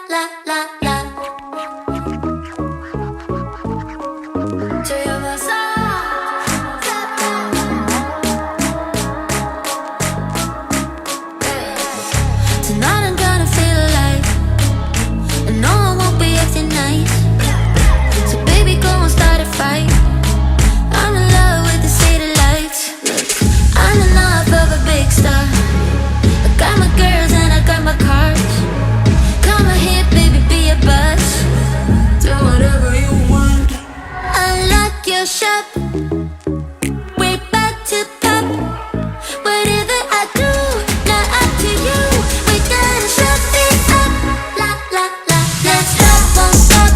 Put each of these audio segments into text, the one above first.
la la la. Tonight I'm gonna feel alive, and no one won't be acting nice. So baby, go and start a fight. I'm in love with the city lights. Look, I'm enough of a big star. I got my girls and I got my cars. Come on here, baby, be a buzz. Do whatever you want. Unlock your shop. We're about to pop. Whatever I do, not up to you. We're gonna shut it up. La la la. Let's drop, won't stop.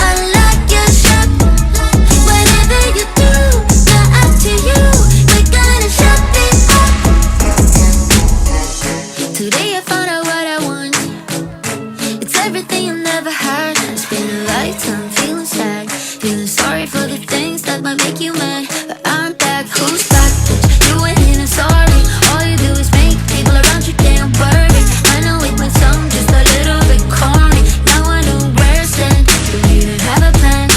Unlock your shop. Whatever you do, not up to you. We're gonna shut it up. Today I found out what I want. It's everything I've never had. It's been a lifetime feeling sad, feeling sorry for the things that might make you mad. But I'm back, who's back? You ain't even sorry. All you do is make people around you damn worry. I know it might sound just a little bit corny. Now I know where I stand. So we didn't have a plan.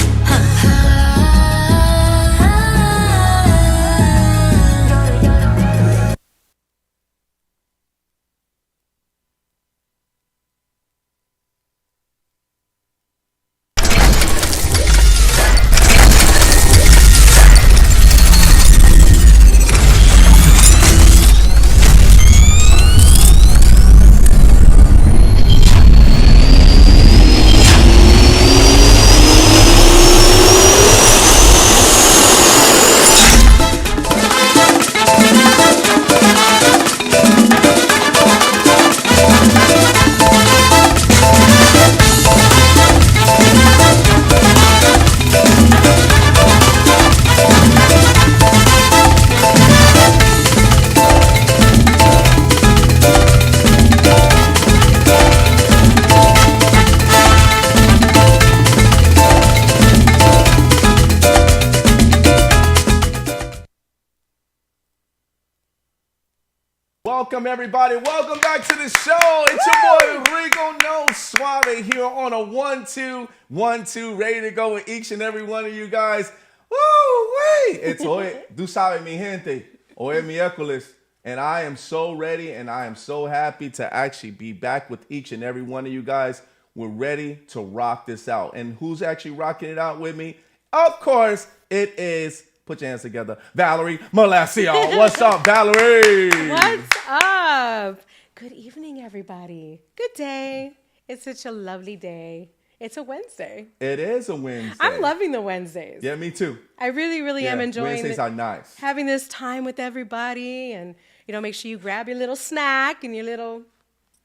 Welcome everybody, welcome back to the show. It's your boy Rico, no Suave here on a 1-2-1-2, ready to go with each and every one of you guys. Woo-wee! It's hoy, tú sabes mi gente, hoy es miércoles, and I am so ready and I am so happy to actually be back with each and every one of you guys. We're ready to rock this out. And who's actually rocking it out with me? Of course, it is, put your hands together, Valerie Malacio. What's up, Valerie? What's up? Good evening, everybody. Good day. It's such a lovely day. It's a Wednesday. It is a Wednesday. I'm loving the Wednesdays. Yeah, me too. I really am enjoying Wednesdays are nice. having this time with everybody, and make sure you grab your little snack and your little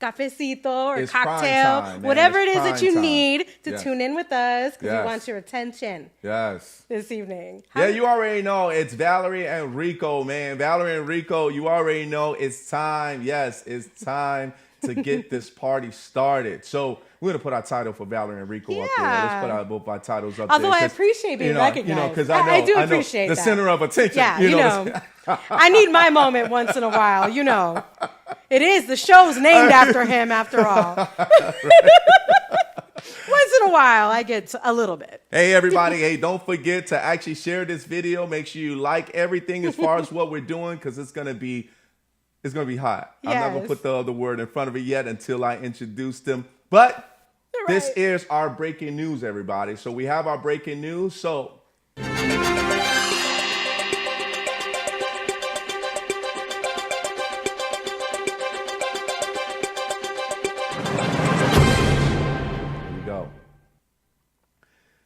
cafecito or It's cocktail, prime time, man. whatever It's it is that prime you time. need to Yes. tune in with us, because Yes. we want your attention Yes. this evening. Yeah, you already know it's Valerie and Rico, man. Valerie and Rico, you already know it's time. Yes, it's time to get this party started. So we're gonna put our title for Valerie and Rico up there. Let's put both our titles up Although there. I appreciate being recognized. because I do appreciate the that. center of attention. Yeah, I need my moment once in a while, It is, the show's named after him, after all. Once in a while, I get a little bit. Hey, everybody. Hey, don't forget to actually share this video. Make sure you like everything as far as what we're doing, because it's going to be hot. I'm not going to put the other word in front of it yet until I introduce them. But this is our breaking news, everybody. So we have our breaking news. So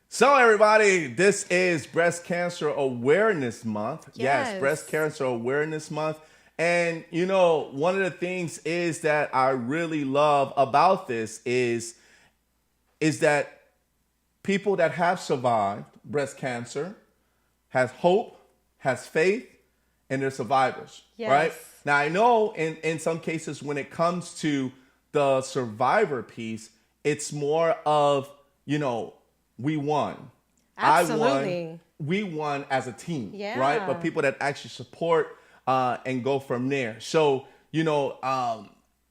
So everybody, this is Breast Cancer Awareness Month. Yes, Breast Cancer Awareness Month. And one of the things is that I really love about this is that people that have survived breast cancer has hope, has faith, and they're survivors, right? Now I know in some cases when it comes to the survivor piece, it's more of, we won. Absolutely. I won. We won as a team, right? But people that actually support and go from there. So,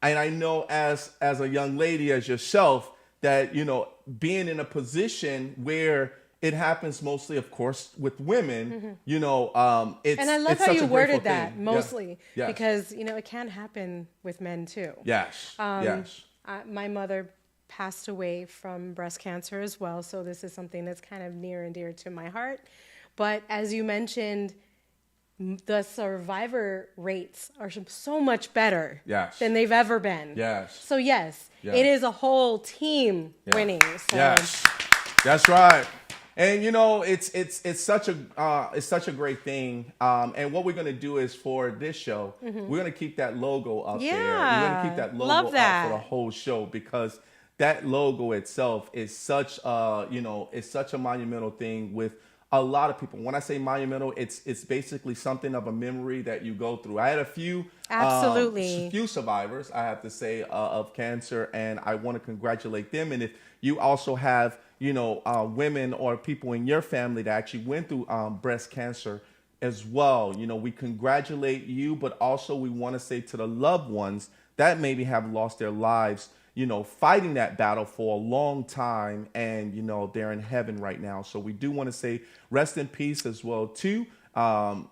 and I know as a young lady as yourself that being in a position where it happens mostly, of course, with women. It's And I love it's how such you a grateful worded that thing. mostly Yes. because it can happen with men too. Yes. Yes. My mother passed away from breast cancer as well, so this is something that's kind of near and dear to my heart. But as you mentioned, the survivor rates are so much better Yes. than they've ever been. Yes. So yes, Yes. it is a whole team winning. So Yes, that's right. And it's such a great thing. And what we're gonna do is for this show, we're gonna keep that logo up there. We're gonna keep that logo Love up that. for the whole show because that logo itself is such it's such a monumental thing with a lot of people. When I say monumental, it's basically something of a memory that you go through. I had a few Absolutely. few survivors, I have to say, of cancer, and I want to congratulate them. And if you also have women or people in your family that actually went through breast cancer as well, we congratulate you, but also we want to say to the loved ones that maybe have lost their lives, fighting that battle for a long time, and they're in heaven right now. So we do want to say rest in peace as well too.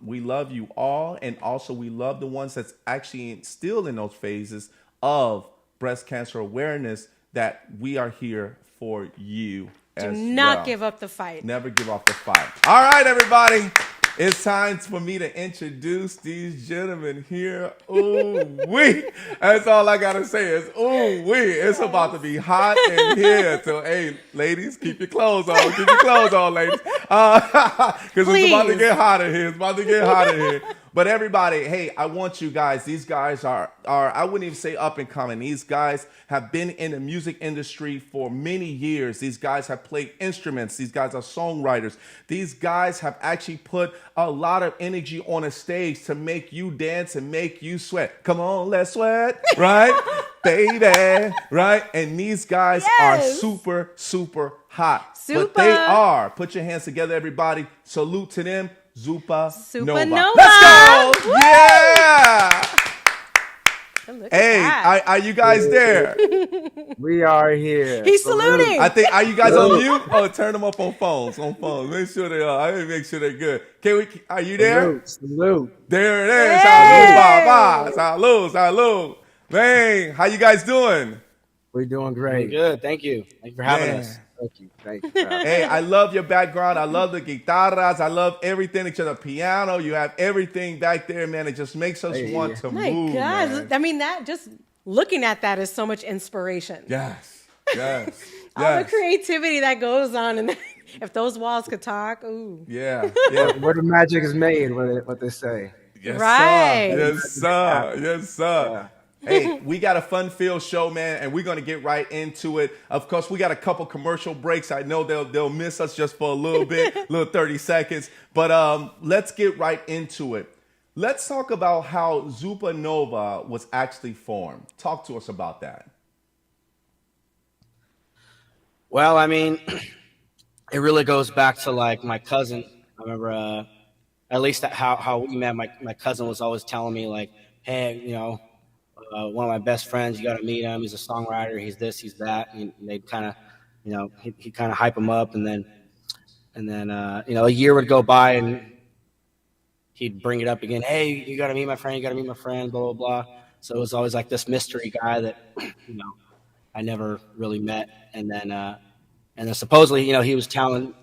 We love you all, and also we love the ones that's actually still in those phases of breast cancer awareness, that we are here for you. Do not give up the fight. Never give up the fight. All right, everybody. It's time for me to introduce these gentlemen here. Ooh wee. That's all I gotta say is ooh wee. It's about to be hot in here. So hey, ladies, keep your clothes on. Keep your clothes on, ladies. Because it's about to get hot in here. It's about to get hot in here. But everybody, hey, I want you guys. These guys are I wouldn't even say up and coming. These guys have been in the music industry for many years. These guys have played instruments. These guys are songwriters. These guys have actually put a lot of energy on a stage to make you dance and make you sweat. Come on, let's sweat, right? Baby, right? And these guys are super, super hot. Super. But they are. Put your hands together, everybody. Salute to them. ZupaNova. ZupNova. Let's go! Yeah! Look Hey, at that. are you guys there? We are here. He's saluting. I think, are you guys on mute? Oh, turn them up on phones. Make sure they are. I make sure they're good. Are you there? Salute. There it is. Hey. Salud. Salud. Man, how you guys doing? We're doing great. Good. Thank you. Thank you for having us. Thank you. Thank you. Hey, I love your background. I love the guitarras. I love everything. It's the piano. You have everything back there, man. It just makes us want to My move, God. man. I mean, that just looking at that is so much inspiration. Yes. Yes. All the creativity that goes on. And if those walls could talk, ooh. Yeah. Yeah. Where the magic is made, what they say. Yes, Right. Sir. Yes, sir. Yes, sir. Yeah. Hey, we got a fun-filled show, man, and we're going to get right into it. Of course, we got a couple commercial breaks. I know they'll miss us just for a little bit, little 30 seconds. But let's get right into it. Let's talk about how ZupaNova was actually formed. Talk to us about that. Well, I mean, it really goes back to like my cousin. I remember at least how we met. My cousin was always telling me like, hey, one of my best friends, you got to meet him. He's a songwriter. He's this, he's that. And they'd kind of, he kind of hype him up. And then, a year would go by and he'd bring it up again. Hey, you got to meet my friend. You got to meet my friend, blah, blah, blah. So it was always like this mystery guy that, I never really met. And then supposedly, he was telling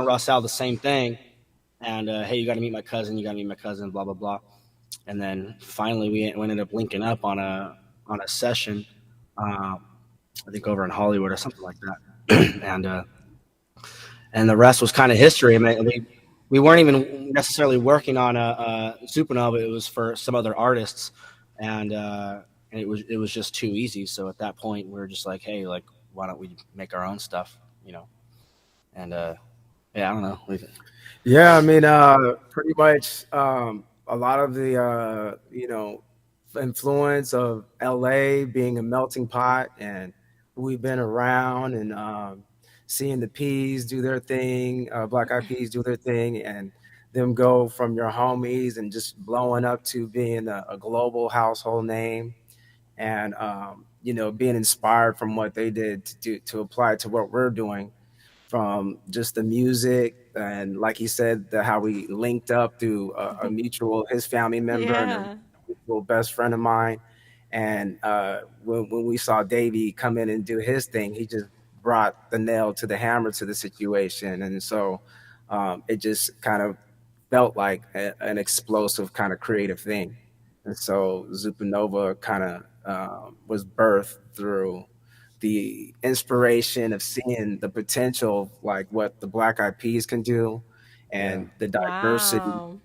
Russell the same thing. And, hey, you got to meet my cousin. You got to meet my cousin, blah, blah, blah. And then finally we ended up linking up on a session, I think over in Hollywood or something like that. and the rest was kind of history. I mean, we weren't even necessarily working on a ZupNova. It was for some other artists, and it was just too easy. So at that point we were just like, hey, like, why don't we make our own stuff, And I don't know. Yeah, I mean, pretty much. A lot of the, influence of LA being a melting pot, and we've been around and seeing the Peas do their thing, Black Eyed Peas do their thing, and them go from your homies and just blowing up to being a global household name. and being inspired from what they did to apply to what we're doing, from just the music, and like he said, how we linked up through a mutual, his family member and a Yeah. mutual best friend of mine. And when we saw Davey come in and do his thing, he just brought the nail to the hammer to the situation. And so it just kind of felt like an explosive kind of creative thing. And so ZupaNova kind of was birthed through the inspiration of seeing the potential of like what the Black Eyed Peas can do, Yeah. and Wow.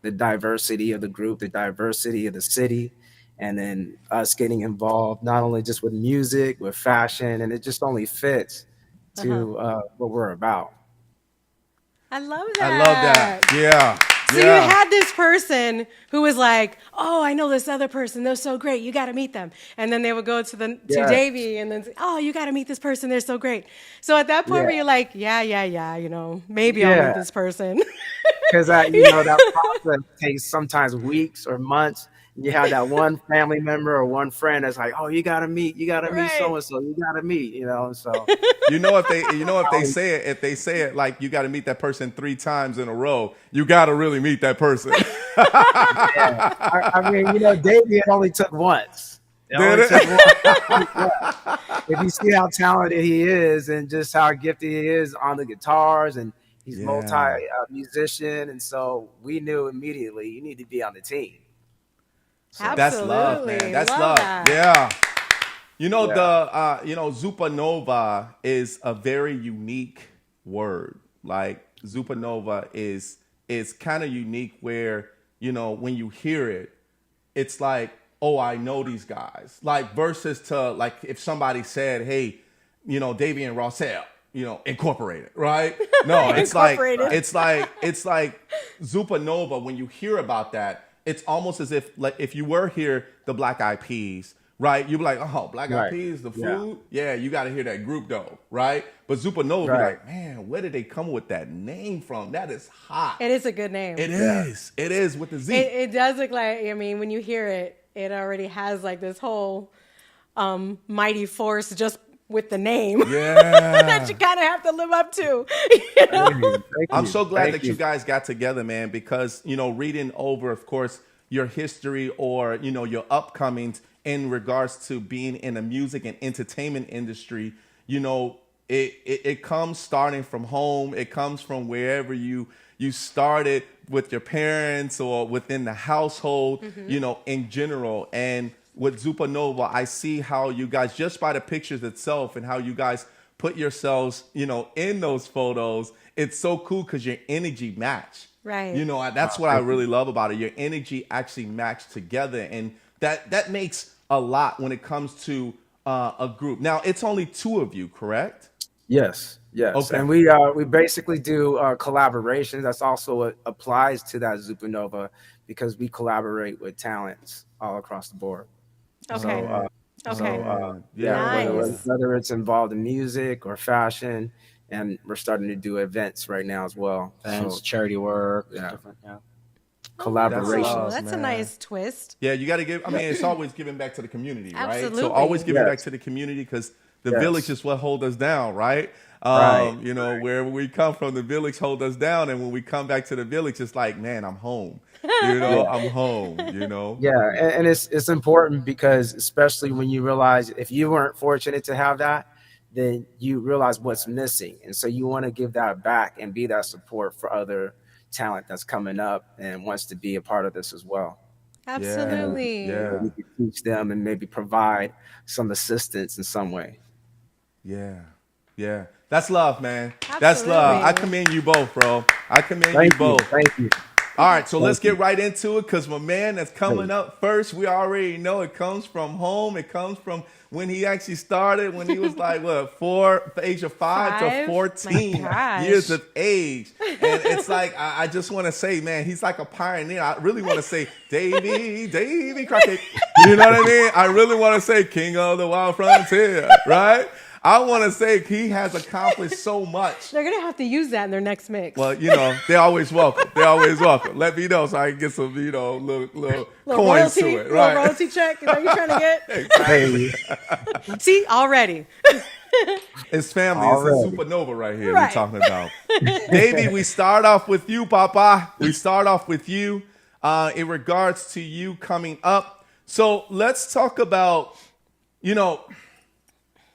the diversity of the group, the diversity of the city, and then us getting involved not only just with music, with fashion, and it just only fits Uh-huh. to what we're about. I love I love that. that. Yeah. So you Yeah. had this person who was like, "Oh, I know this other person. They're so great. You got to meet them." And then they would go to Yeah, Davy and then say, "Oh, you got to meet this person. They're so great." So at that point, yeah, where you're like, "Yeah, maybe I'll meet yeah. this person." Because that process takes sometimes weeks or months. You have that one family member or one friend that's like, "Oh, you gotta meet so Right. and so. You gotta meet," So If they say it like you got to meet that person 3 times in a row, you got to really meet that person. yeah, I mean, Davey, it only took once. It Did only took it? once. If you see how talented he is and just how gifted he is on the guitars, and he's multi Yeah. musician, and so we knew immediately you need to be on the team. So That's love, man. Absolutely. That's Love love. that. Yeah. The yeah, ZupaNova is a very unique word. Like ZupaNova is kind of unique where, when you hear it, it's like, oh, I know these guys. Like versus to like if somebody said, hey, Davy and Rossell, Incorporated, right? No, Incorporated. it's like ZupaNova. When you hear about that, it's almost as if like if you were here, the Black Eyed Peas, right? You'd be like, oh, Black Eyed right, Peas, the yeah, food, yeah, you got to hear that group though, right? But ZupaNova be right, like, man, where did they come with that name from? That is hot. It is a good name. It yeah, is. It is with the Z. It does look like, I mean, when you hear it, it already has like this whole mighty force just with the name that Yeah. you kind of have to live up to. Thank you, thank I'm you, so glad thank that you you. guys got together, man, because, reading over, of course, your history or, your upcomings in regards to being in the music and entertainment industry, it comes starting from home. It comes from wherever you started with your parents or within the household, in general. And with ZupaNova, I see how you guys, just by the pictures itself and how you guys put yourselves, in those photos, it's so cool because your energy match. Right. That's what I Thank you. really love about it. Your energy actually matched together, and that makes a lot when it comes to a group. Now, it's only two of you, correct? Yes, yes, Okay. and we basically do collaborations. That's also what applies to that ZupaNova, because we collaborate with talents all across the board. So, Okay. Okay. Yeah. yeah, Nice. whether it's involved in music or fashion, and we're starting to do events right now as well. Events, So charity work, yeah, different. Yeah. That's collaboration. Oh, love, that's a man. nice twist. Yeah, you got to give. I mean, it's always giving back to the community, right? So always Absolutely. giving back Yes, to the community because the village yes, is what hold us down, right? right, right. Wherever we come from, the village hold us down, and when we come back to the village, it's like, man, I'm home. Yeah, I'm home. yeah, and it's important, because especially when you realize if you weren't fortunate to have that, then you realize what's missing, and so you want to give that back and be that support for other talent that's coming up and wants to be a part of this as well. Yeah, Absolutely. So yeah, we can teach them and maybe provide some assistance in some way. yeah, yeah. That's love, man. That's love. I Absolutely. commend you both, bro. I commend you Thank you, both. thank you, All right, so let's thank you. get right into it because my man that's coming Hey, up first, we already know it comes from home. It comes from when he actually started, when he was like, what, the age of 5 to 5? My 14 years gosh. of age. And it's like, I just want to say, man, he's like a pioneer. I really want to say, Davy Crockett. You know what I mean? I really want to say, King of the Wild Frontier, right? I want to say he has accomplished so much. They're gonna have to use that in their next mix. Well, they're always welcome. They're always welcome. Let me know so I can get some, little coins royalty, to it. little Right. royalty check. Is that what you're trying to get? Exactly. See, already. It's family. Already. It's a ZupaNova right here Right. we're talking about. Davey, we start off with you, Papa. We start off with you in regards to you coming up. So let's talk about,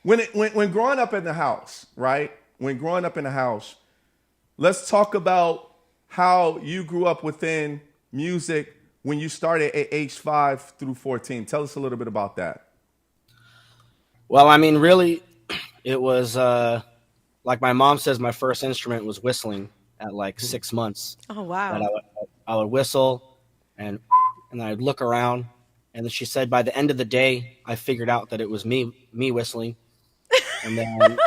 when growing up in the house, right? When growing up in the house, let's talk about how you grew up within music when you started at age 5 through 14. Tell us a little bit about that. Well, I mean, really, it was like my mom says, my first instrument was whistling at like 6 months. Oh wow. That I would whistle and I'd look around, and then she said by the end of the day, I figured out that it was me whistling, and then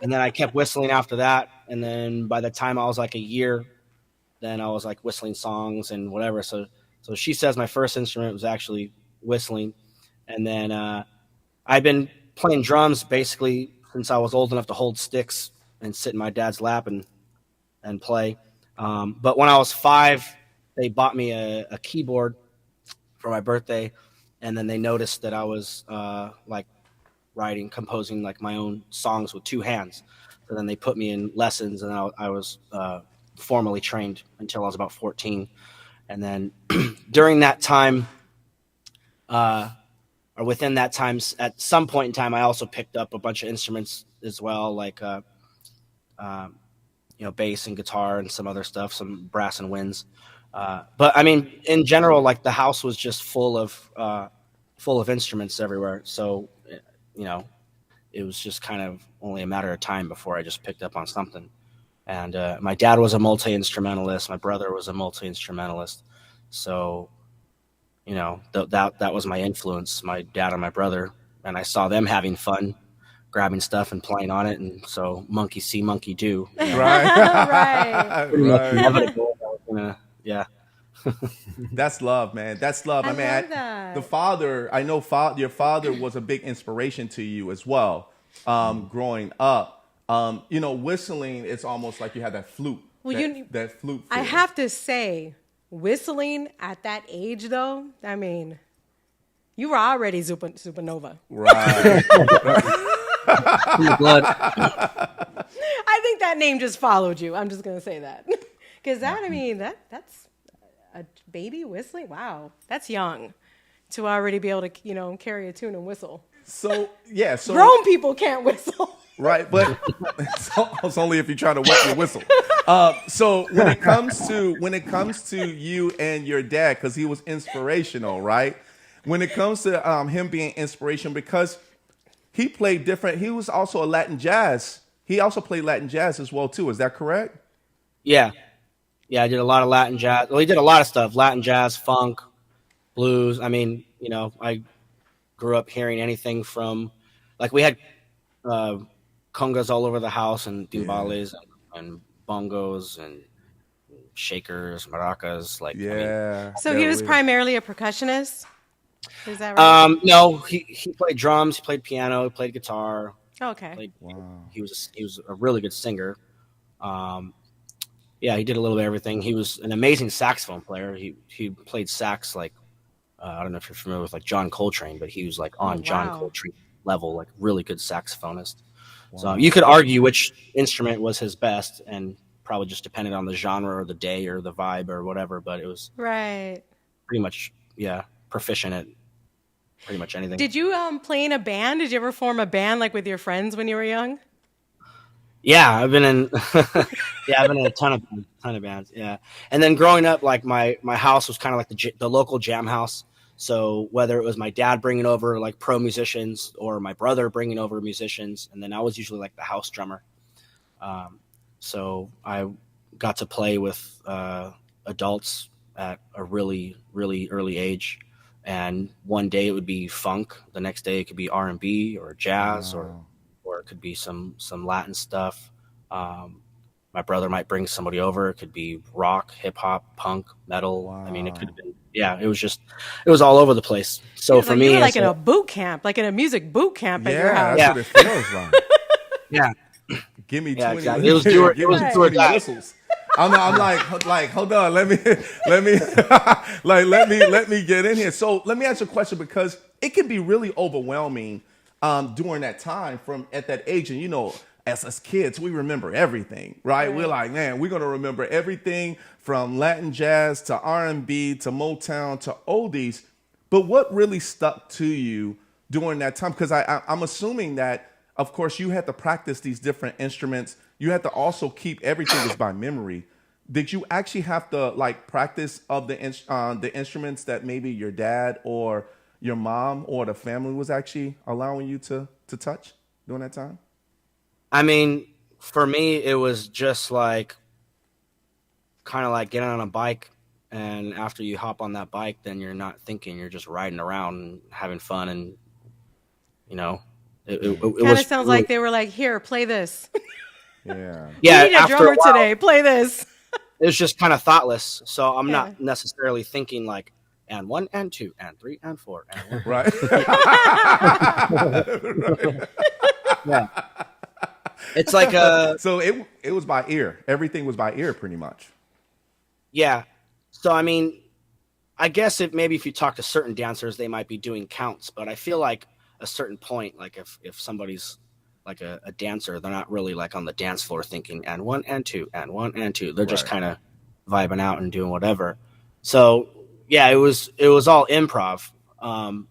and then I kept whistling after that, and then by the time I was like a year, then I was like whistling songs and whatever. So she says my first instrument was actually whistling, and then I've been playing drums basically since I was old enough to hold sticks and sit in my dad's lap and play. But when I was 5, they bought me a keyboard for my birthday, and then they noticed that I was like composing like my own songs with 2 hands. So then they put me in lessons, and I was formally trained until I was about 14. And then during that time, or within that time, at some point in time, I also picked up a bunch of instruments as well, like bass and guitar and some other stuff, some brass and winds. But I mean, in general, like the house was just full of instruments everywhere. So, it was just kind of only a matter of time before I just picked up on something. And my dad was a multi-instrumentalist. My brother was a multi-instrumentalist. So, that was my influence, my dad and my brother. And I saw them having fun, grabbing stuff and playing on it. And so monkey see, monkey do. Right. Right. Right. Yeah. That's love, man. That's love. I love that. The father, I know your father was a big inspiration to you as well, growing up. Whistling, it's almost like you have that flute. Well, that flute. I feel. have to say, whistling at that age, though, I mean, you were already ZupaNova. Right. Blood. I think that name just followed you. I'm just going to say that. Because that's a baby whistling. Wow, that's young to already be able to, carry a tune and whistle. So, yeah. So Grown people can't whistle. Right, but it's only if you try to wet your whistle. So when it comes to you and your dad, because he was inspirational, right? When it comes to him being inspirational, because he played different. He was also a Latin jazz. He also played Latin jazz as well too. Is that correct? Yeah. I did a lot of Latin jazz. Well, he did a lot of stuff: Latin jazz, funk, blues. I mean, I grew up hearing anything from, like, we had congas all over the house, and timbales and bongos and shakers, maracas. Like, Yeah. So he was primarily a percussionist? Is that right? No, he played drums, he played piano, he played guitar. Okay. He was a really good singer. He did a little bit of everything. He was an amazing saxophone player. He played sax like I don't know if you're familiar with like John Coltrane, but he was like on John Coltrane level, like really good saxophonist. Wow. So you could argue which instrument was his best, and probably just depended on the genre or the day or the vibe or whatever. But it was right. Pretty much, proficient at pretty much anything. Did you play in a band? Did you ever form a band like with your friends when you were young? Yeah, I've been in a ton of bands. Yeah, and then growing up, like my house was kind of like the local jam house. So whether it was my dad bringing over like pro musicians or my brother bringing over musicians, and then I was usually like the house drummer. So I got to play with adults at a really, really early age. And one day it would be funk. The next day it could be R&B or jazz, or it could be some Latin stuff. my brother might bring somebody over. It could be rock, hip hop, punk, metal. Wow. I mean, it could have been, it was all over the place. So for me, you were like in a boot camp, like in a music boot camp at your house. That's what it feels like. yeah, Give me 20. exactly. It was do or die. Whistles. I'm like, hold on, let me get in here. So let me ask you a question, because it can be really overwhelming during that time at that age. And, you know, as us kids, we remember everything, right? We're like, man, we're going to remember everything from Latin jazz to R&B to Motown to oldies. But what really stuck to you during that time? Because I'm assuming that, of course, you had to practice these different instruments. You had to also keep everything was by memory. Did you actually have to like practice of the instruments that maybe your dad or your mom or the family was actually allowing you to touch during that time? I mean, for me, it was just like kind of like getting on a bike, and after you hop on that bike, then you're not thinking, you're just riding around and having fun, and you know, it kind of sounds like they were like, "Here, play this." Yeah. Yeah. We need a drummer today. Play this. It was just kind of thoughtless, so I'm not necessarily thinking like, and 1 and 2 and 3 and 4 and 1. Right. Yeah. It's like so it was by ear. Everything was by ear, pretty much. Yeah. So I mean, I guess if you talk to certain dancers, they might be doing counts, but I feel like a certain point, like if somebody's like a dancer, they're not really like on the dance floor thinking and 1 and 2 and 1 and 2. They're just kind of vibing out and doing whatever. So yeah, it was all improv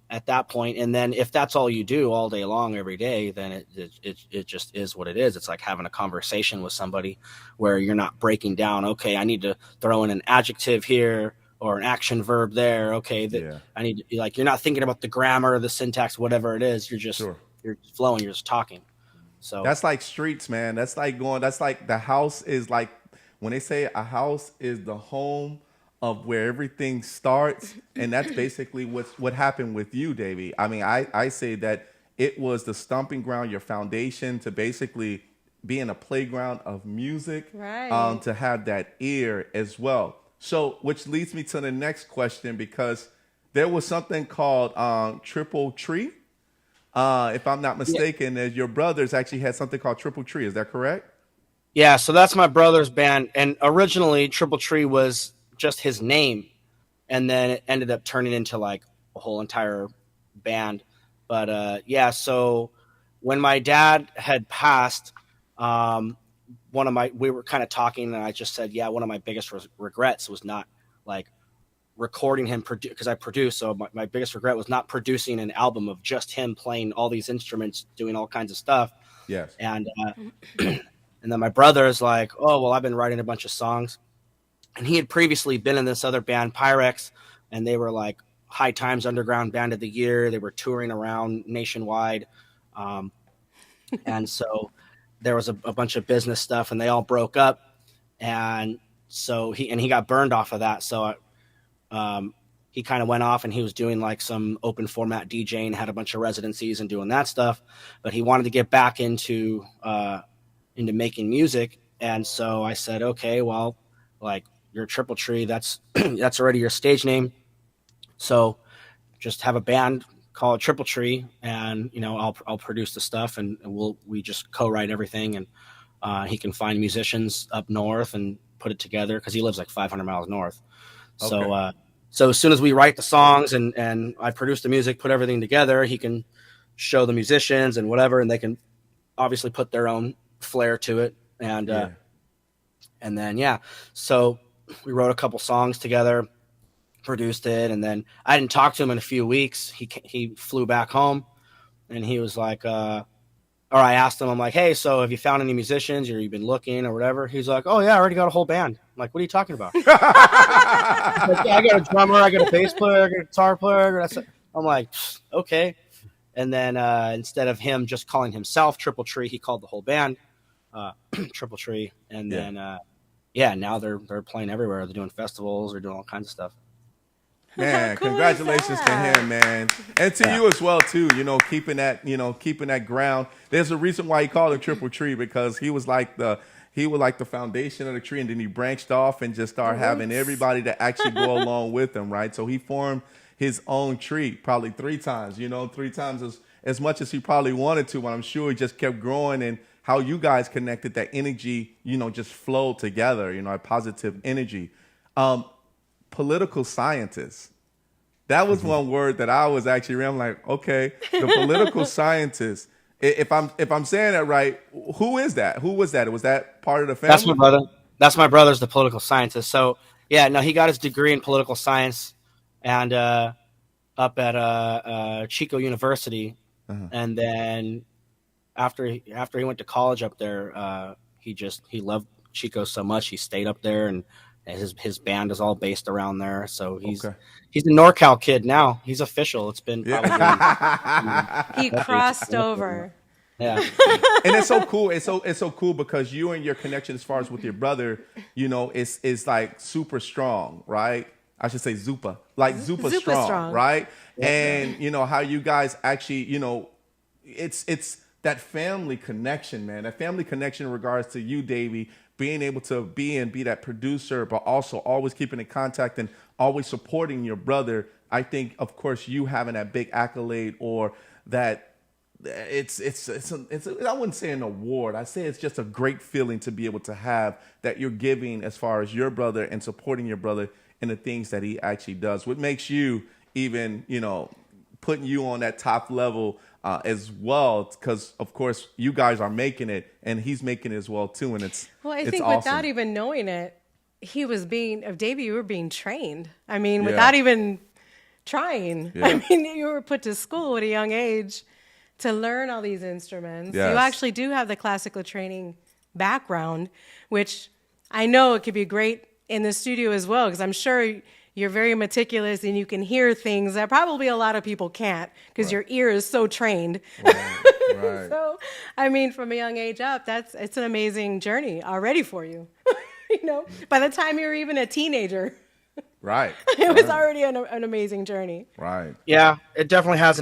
at that point. And then if that's all you do all day long every day, then it just is what it is. It's like having a conversation with somebody where you're not breaking down, okay, I need to throw in an adjective here or an action verb there. Okay, I need to, like, you're not thinking about the grammar, the syntax, whatever it is. You're just you're flowing, you're just talking. So that's like streets, man. That's like the house is like, when they say a house is the home of where everything starts. And that's basically what happened with you, Davey. I mean, I say that it was the stomping ground, your foundation to basically be in a playground of music, to have that ear as well. So, which leads me to the next question, because there was something called Triple Tree. If I'm not mistaken, your brothers actually had something called Triple Tree. Is that correct? Yeah, so that's my brother's band. And originally, Triple Tree was just his name. And then it ended up turning into like a whole entire band. But so when my dad had passed, we were kind of talking, and I just said, one of my biggest regrets was not like recording him, because I produced. So my biggest regret was not producing an album of just him playing all these instruments, doing all kinds of stuff. Yes. And and then my brother is like, oh, well, I've been writing a bunch of songs. And he had previously been in this other band, Pyrex, and they were like High Times Underground Band of the Year. They were touring around nationwide. And so there was a bunch of business stuff, and they all broke up. And so he got burned off of that. So he kind of went off, and he was doing like some open format DJing, had a bunch of residencies and doing that stuff. But he wanted to get back into making music. And so I said, okay, well, like, you're Triple Tree, that's already your stage name. So just have a band called Triple Tree, and I'll produce the stuff, and we just co-write everything, and he can find musicians up north and put it together, because he lives like 500 miles north. Okay. So as soon as we write the songs and I produce the music, put everything together, he can show the musicians and whatever, and they can obviously put their own flair to it. And then so we wrote a couple songs together, produced it, and then I didn't talk to him in a few weeks. He flew back home, and he was like, or I asked him, I'm like, hey, so have you found any musicians, or you've been looking or whatever? He's like, oh yeah, I already got a whole band. I'm like, what are you talking about? Like, I got a drummer, I got a bass player, I got a guitar player. I'm like, okay. And then instead of him just calling himself Triple Tree, he called the whole band Triple Tree. And then now they're playing everywhere. They're doing festivals, they're doing all kinds of stuff. Man, cool congratulations to him, man. And to you as well, too, keeping that ground. There's a reason why he called it Triple Tree, because he was like he was like the foundation of the tree, and then he branched off and just started having everybody to actually go along with him, right? So he formed his own tree probably 3 times, 3 times as much as he probably wanted to, but I'm sure he just kept growing, and how you guys connected, that energy, just flowed together, a positive energy. Political scientist. That was one word that I was actually, I'm like, okay, the political scientist. If I'm saying that right, who is that? Who was that? Was that part of the family? That's my brother. That's my brother's the political scientist. So yeah, no, he got his degree in political science, and up at Chico University, and then after he went to college up there, he loved Chico so much he stayed up there, and his band is all based around there. So he's a NorCal kid now. He's official. It's been probably he crossed over. Yeah, and it's so cool. It's so cool because you and your connection, as far as with your brother, is like super strong, right? I should say Zupa, like Zupa strong, right? Yeah. And how you guys actually, it's that family connection, man. That family connection in regards to you, Davey, being able to be that producer, but also always keeping in contact and always supporting your brother. I think, of course, you having that big accolade, or that it's I wouldn't say an award. I say it's just a great feeling to be able to have that you're giving as far as your brother and supporting your brother in the things that he actually does. What makes you even, putting you on that top level as well, because of course you guys are making it and he's making it as well too, and it's think awesome. Without even knowing it, Davey, you were being trained. I mean, without even trying. Yeah. I mean, you were put to school at a young age to learn all these instruments. Yes. You actually do have the classical training background, which I know it could be great in the studio as well, because I'm sure you're very meticulous and you can hear things that probably a lot of people can't, because your ear is so trained. Right. So, I mean, from a young age up, it's an amazing journey already for you. By the time you're even a teenager, right, it was already an amazing journey. Right. Yeah, it definitely has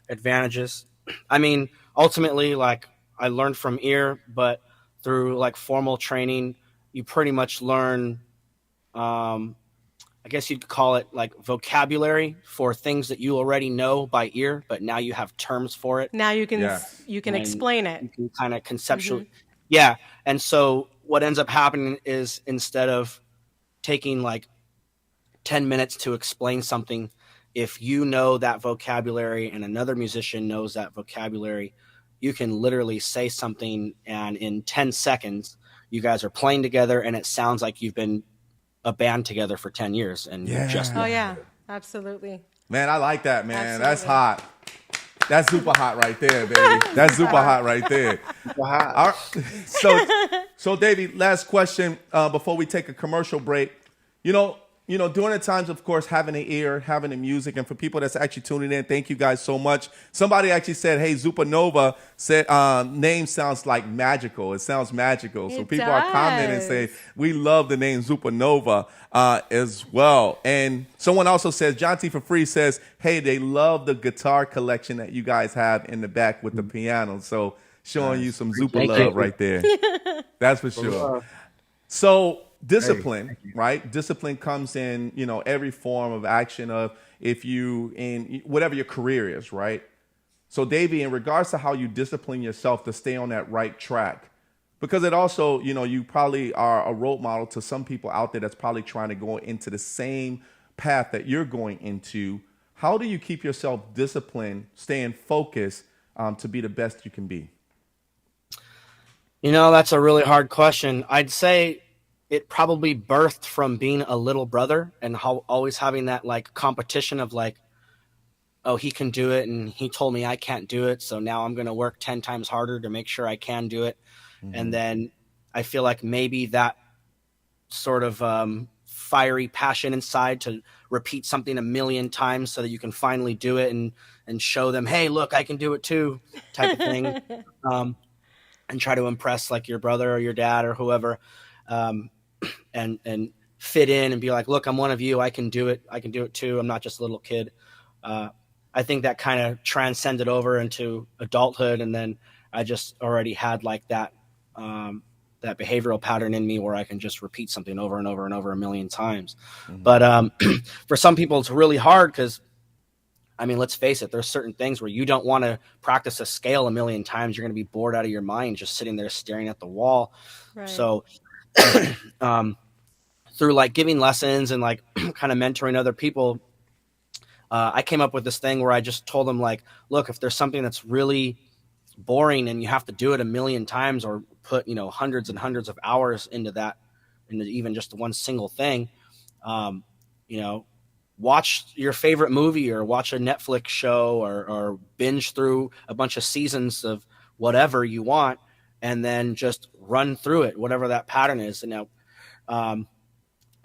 advantages. I mean, ultimately, like, I learned from ear, but through like formal training, you pretty much learn, I guess you'd call it like vocabulary for things that you already know by ear, but now you have terms for it. Now you can explain it. You can kind of conceptually. Mm-hmm. Yeah. And so what ends up happening is, instead of taking like 10 minutes to explain something, if you know that vocabulary and another musician knows that vocabulary, you can literally say something, and in 10 seconds, you guys are playing together, and it sounds like you've been a band together for 10 years. And absolutely. Man, I like that, man. Absolutely. That's hot. That's super hot right there, baby. That's super hot right there. All right. So Davey, last question before we take a commercial break. During the times, of course, having an ear, having the music, and for people that's actually tuning in, thank you guys so much. Somebody actually said, hey, ZupaNova said name sounds like magical. It sounds magical. So people are commenting and saying, we love the name ZupaNova as well. And someone also says, John T. for Free says, hey, they love the guitar collection that you guys have in the back with the piano. So showing you some Zupa love right there. That's for sure. So discipline, right? Discipline comes in, every form of action of in whatever your career is, right? So Davey, in regards to how you discipline yourself to stay on that right track, because it also, you probably are a role model to some people out there that's probably trying to go into the same path that you're going into. How do you keep yourself disciplined, staying focused to be the best you can be? That's a really hard question. I'd say it probably birthed from being a little brother and always having that like competition of like, oh, he can do it and he told me I can't do it, so now I'm going to work 10 times harder to make sure I can do it. Mm-hmm. And then I feel like maybe that sort of fiery passion inside to repeat something a million times so that you can finally do it and show them, hey, look, I can do it too, type of thing. And try to impress like your brother or your dad or whoever. And fit in and be like, look, I'm one of you. I can do it. I can do it too. I'm not just a little kid. I think that kind of transcended over into adulthood. And then I just already had like that that behavioral pattern in me where I can just repeat something over and over and over a million times. But for some people, it's really hard because, I mean, let's face it, there's certain things where you don't want to practice a scale a million times. You're going to be bored out of your mind just sitting there staring at the wall. Right. So through like giving lessons and like kind of mentoring other people, I came up with this thing where I just told them, like, look, if there's something that's really boring and you have to do it a million times or put, hundreds and hundreds of hours into that, into even just one single thing, watch your favorite movie or watch a Netflix show or binge through a bunch of seasons of whatever you want, and then just run through it, whatever that pattern is. And now,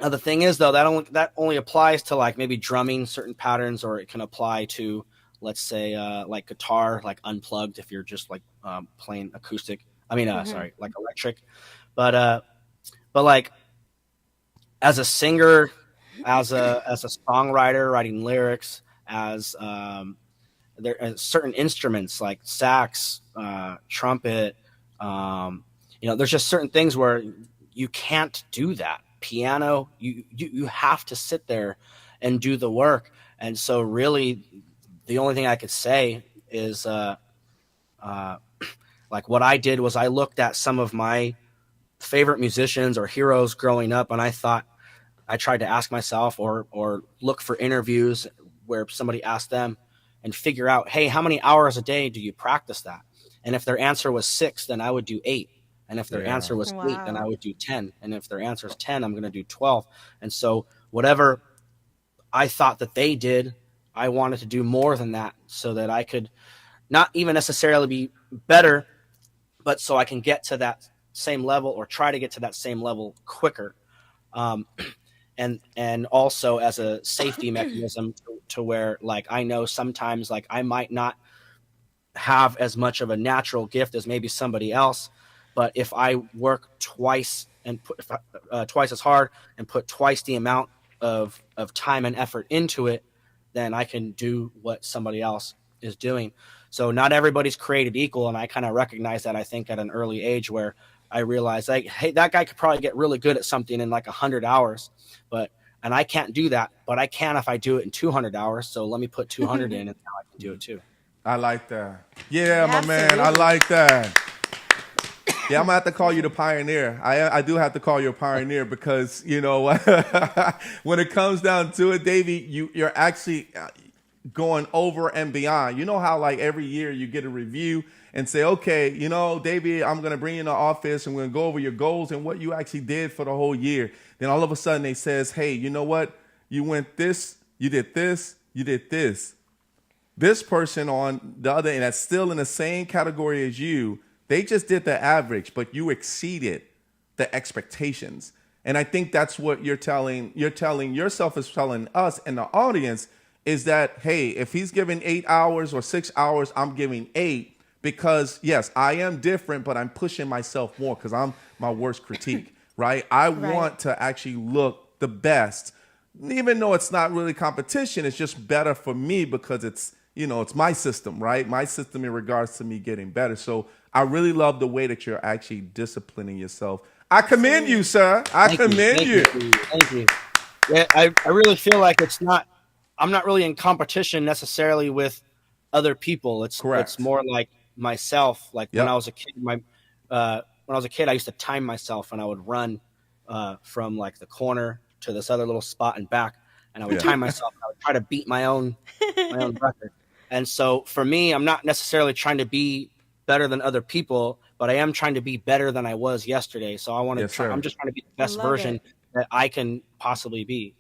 the thing is, though, that only applies to like maybe drumming certain patterns, or it can apply to, let's say, like guitar, like unplugged, if you're just like playing acoustic. I mean, sorry, like electric. But like as a singer, as a songwriter, writing lyrics, as there are certain instruments like sax, trumpet. There's just certain things where you can't do that. Piano, you have to sit there and do the work. And so really the only thing I could say is like what I did was I looked at some of my favorite musicians or heroes growing up, and I tried to ask myself or look for interviews where somebody asked them and figure out, hey, how many hours a day do you practice that? And if their answer was 6, then I would do 8. And if their answer was 8, then I would do 10. And if their answer is 10, I'm going to do 12. And so whatever I thought that they did, I wanted to do more than that so that I could not even necessarily be better, but so I can get to that same level or try to get to that same level quicker. And also as a safety mechanism to where, like, I know sometimes like I might not have as much of a natural gift as maybe somebody else, but if I work twice and put twice as hard and put twice the amount of time and effort into it, then I can do what somebody else is doing. So not everybody's created equal, and I kind of recognize that, I think, at an early age, where I realized, like, hey, that guy could probably get really good at something in like 100 hours, and I can't do that, but I can if I do it in 200 hours. So let me put 200 in, and now I can do it too. I like that. Yeah, my man, I like that. Yeah, I'm gonna have to call you the pioneer. I do have to call you a pioneer because, when it comes down to it, Davey, you're actually going over and beyond. You know how like every year you get a review and say, okay, Davey, I'm gonna bring you in the office and we're gonna go over your goals and what you actually did for the whole year. Then all of a sudden they says, hey, you know what? You went this, you did this, you did this. This person on the other end that's still in the same category as you, they just did the average, but you exceeded the expectations. And I think that's what you're telling yourself, is telling us and the audience, is that, hey, if he's giving 8 hours or 6 hours, I'm giving 8, because yes, I am different, but I'm pushing myself more because I'm my worst critique, right? I want to actually look the best, even though it's not really competition. It's just better for me because it's my system, right? My system in regards to me getting better. So I really love the way that you're actually disciplining yourself. I commend you, sir. I commend you. Thank you. Yeah, I really feel like I'm not really in competition necessarily with other people. It's more like myself. Like when I was a kid, when I was a kid, I used to time myself, and I would run from like the corner to this other little spot and back, and I would time myself. I would try to beat my own record. And so for me, I'm not necessarily trying to be better than other people, but I am trying to be better than I was yesterday. So I'm just trying to be the best version that I can possibly be.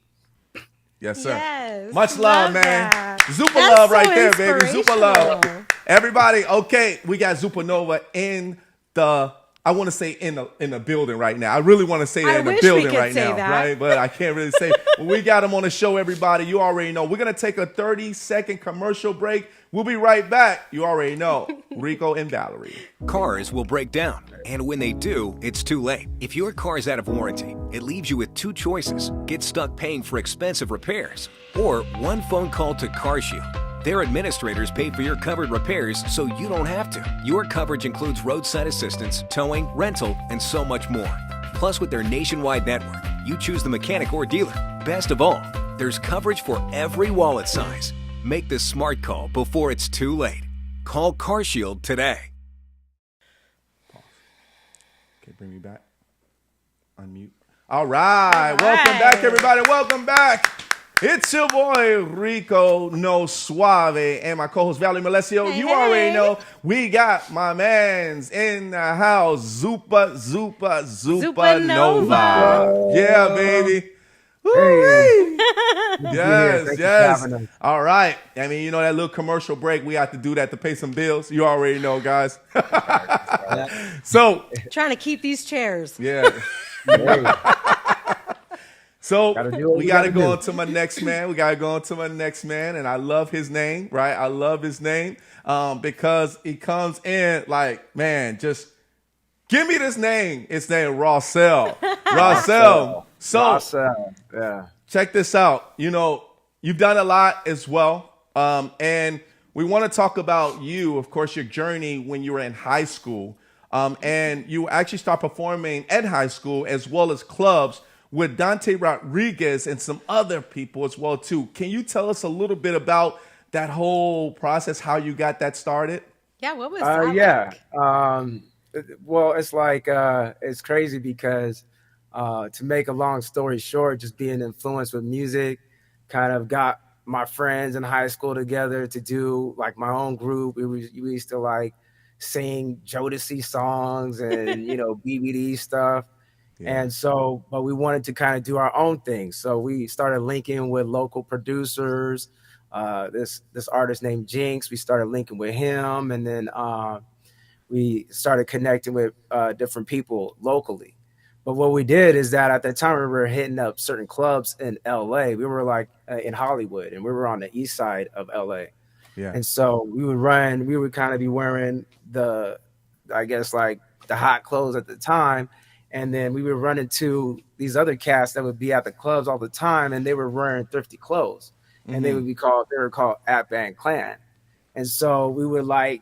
Yes, sir. Yes, much love, man. ZupaNova right there, baby. ZupaNova. Everybody, okay, we got ZupaNova in the, I want to say in the building right now. I really want to say that in the building right now, right? But I can't really say. We got him on the show, everybody. You already know. We're going to take a 30-second commercial break. We'll be right back. You already know. Rico and Valerie. Cars will break down, and when they do, it's too late. If your car is out of warranty, it leaves you with 2 choices. Get stuck paying for expensive repairs, or one phone call to CarShield. Their administrators pay for your covered repairs so you don't have to. Your coverage includes roadside assistance, towing, rental, and so much more. Plus, with their nationwide network, you choose the mechanic or dealer. Best of all, there's coverage for every wallet size. Make the smart call before it's too late. Call CarShield today. Okay, bring me back. Unmute. All right. Welcome back, everybody. Welcome back. It's your boy Rico, no Suave, and my co-host Valerie Malesio. Hey, you hey. already know we got my mans in the house. ZupaNova. ZupaNova. Yeah, baby. Hey. Yes, Thank you for yes. having us. All right. I mean, you know that little commercial break, we have to do that to pay some bills. You already know, guys. So, Trying to keep these chairs. yeah. Hey. So Gotta do what we we got to gotta go do. on to my next man. We got to go on to my next man. And I love his name, right? I love his name because he comes in like, man, just give me this name. It's named Rossell. Rossell. So Awesome. Yeah. check this out. You know, you've done a lot as well. And we want to talk about you, of course, your journey when you were in high school. And you actually start performing at high school as well as clubs with Dante Rodriguez and some other people as well, too. Can you tell us a little bit about that whole process, how you got that started? Yeah, what was that Yeah. like? Well, it's like it's crazy because to make a long story short, just being influenced with music, kind of got my friends in high school together to do like my own group. We used to like sing Jodeci songs and BBD stuff. Yeah. And so, but we wanted to kind of do our own thing. So we started linking with local producers. This artist named Jinx, we started linking with him, and then we started connecting with different people locally. But what we did is that at the time we were hitting up certain clubs in LA. We were like in Hollywood, and we were on the east side of LA. Yeah. And so we would kind of be wearing I guess like the hot clothes at the time. And then we would run into these other cats that would be at the clubs all the time, and they were wearing thrifty clothes. And they were called At Band Clan. And so we would like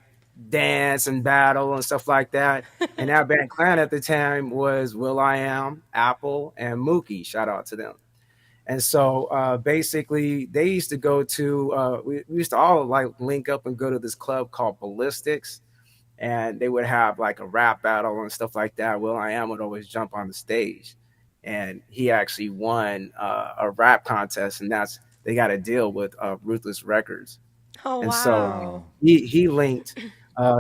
dance and battle and stuff like that. And At Band Clan at the time was will.i.am, Apple, and Mookie. Shout out to them. And so basically they used to go to, we used to all like link up and go to this club called Ballistics. And they would have like a rap battle and stuff like that. will.i.am would always jump on the stage. And he actually won a rap contest, and they got a deal with Ruthless Records. Oh, And wow. so he linked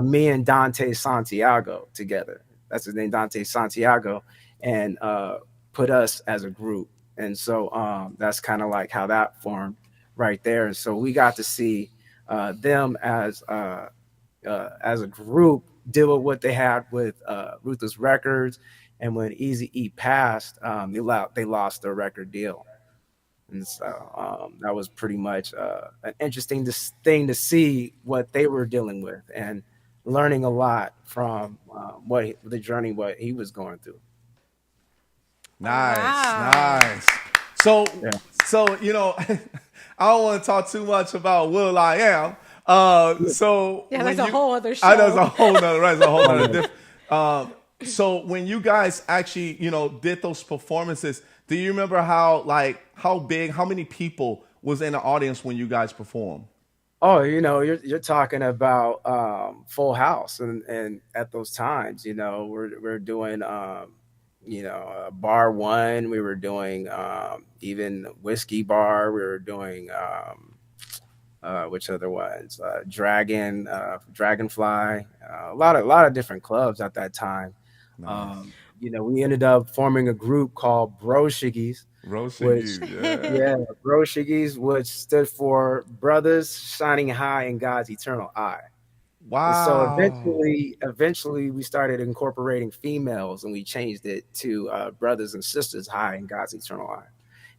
me and Dante Santiago together. That's his name, Dante Santiago, and put us as a group. And so that's kind of like how that formed right there. And so we got to see them as a group deal with what they had with Ruthless Records. And when Eazy-E passed, they lost their record deal. And so that was pretty much an interesting thing to see what they were dealing with and learning a lot from what he was going through. Nice, Wow. nice. So, Yeah. I don't want to talk too much about will.i.am. So Yeah, when that's a whole other I know it's show. a whole nother, right? It's a whole nother different. So when you guys actually, did those performances, do you remember how many people was in the audience when you guys performed? Oh, you're talking about Full House, and at those times, we're doing Bar One, we were doing even Whiskey Bar, we were doing which other ones? Dragonfly, a lot of different clubs at that time. Nice. We ended up forming a group called Bro Shiggies. Roasting you, yeah. Yeah, Bro Shiggies, which stood for Brothers Shining High in God's Eternal Eye. And so Wow. eventually we started incorporating females, and we changed it to Brothers and Sisters High in God's Eternal Eye.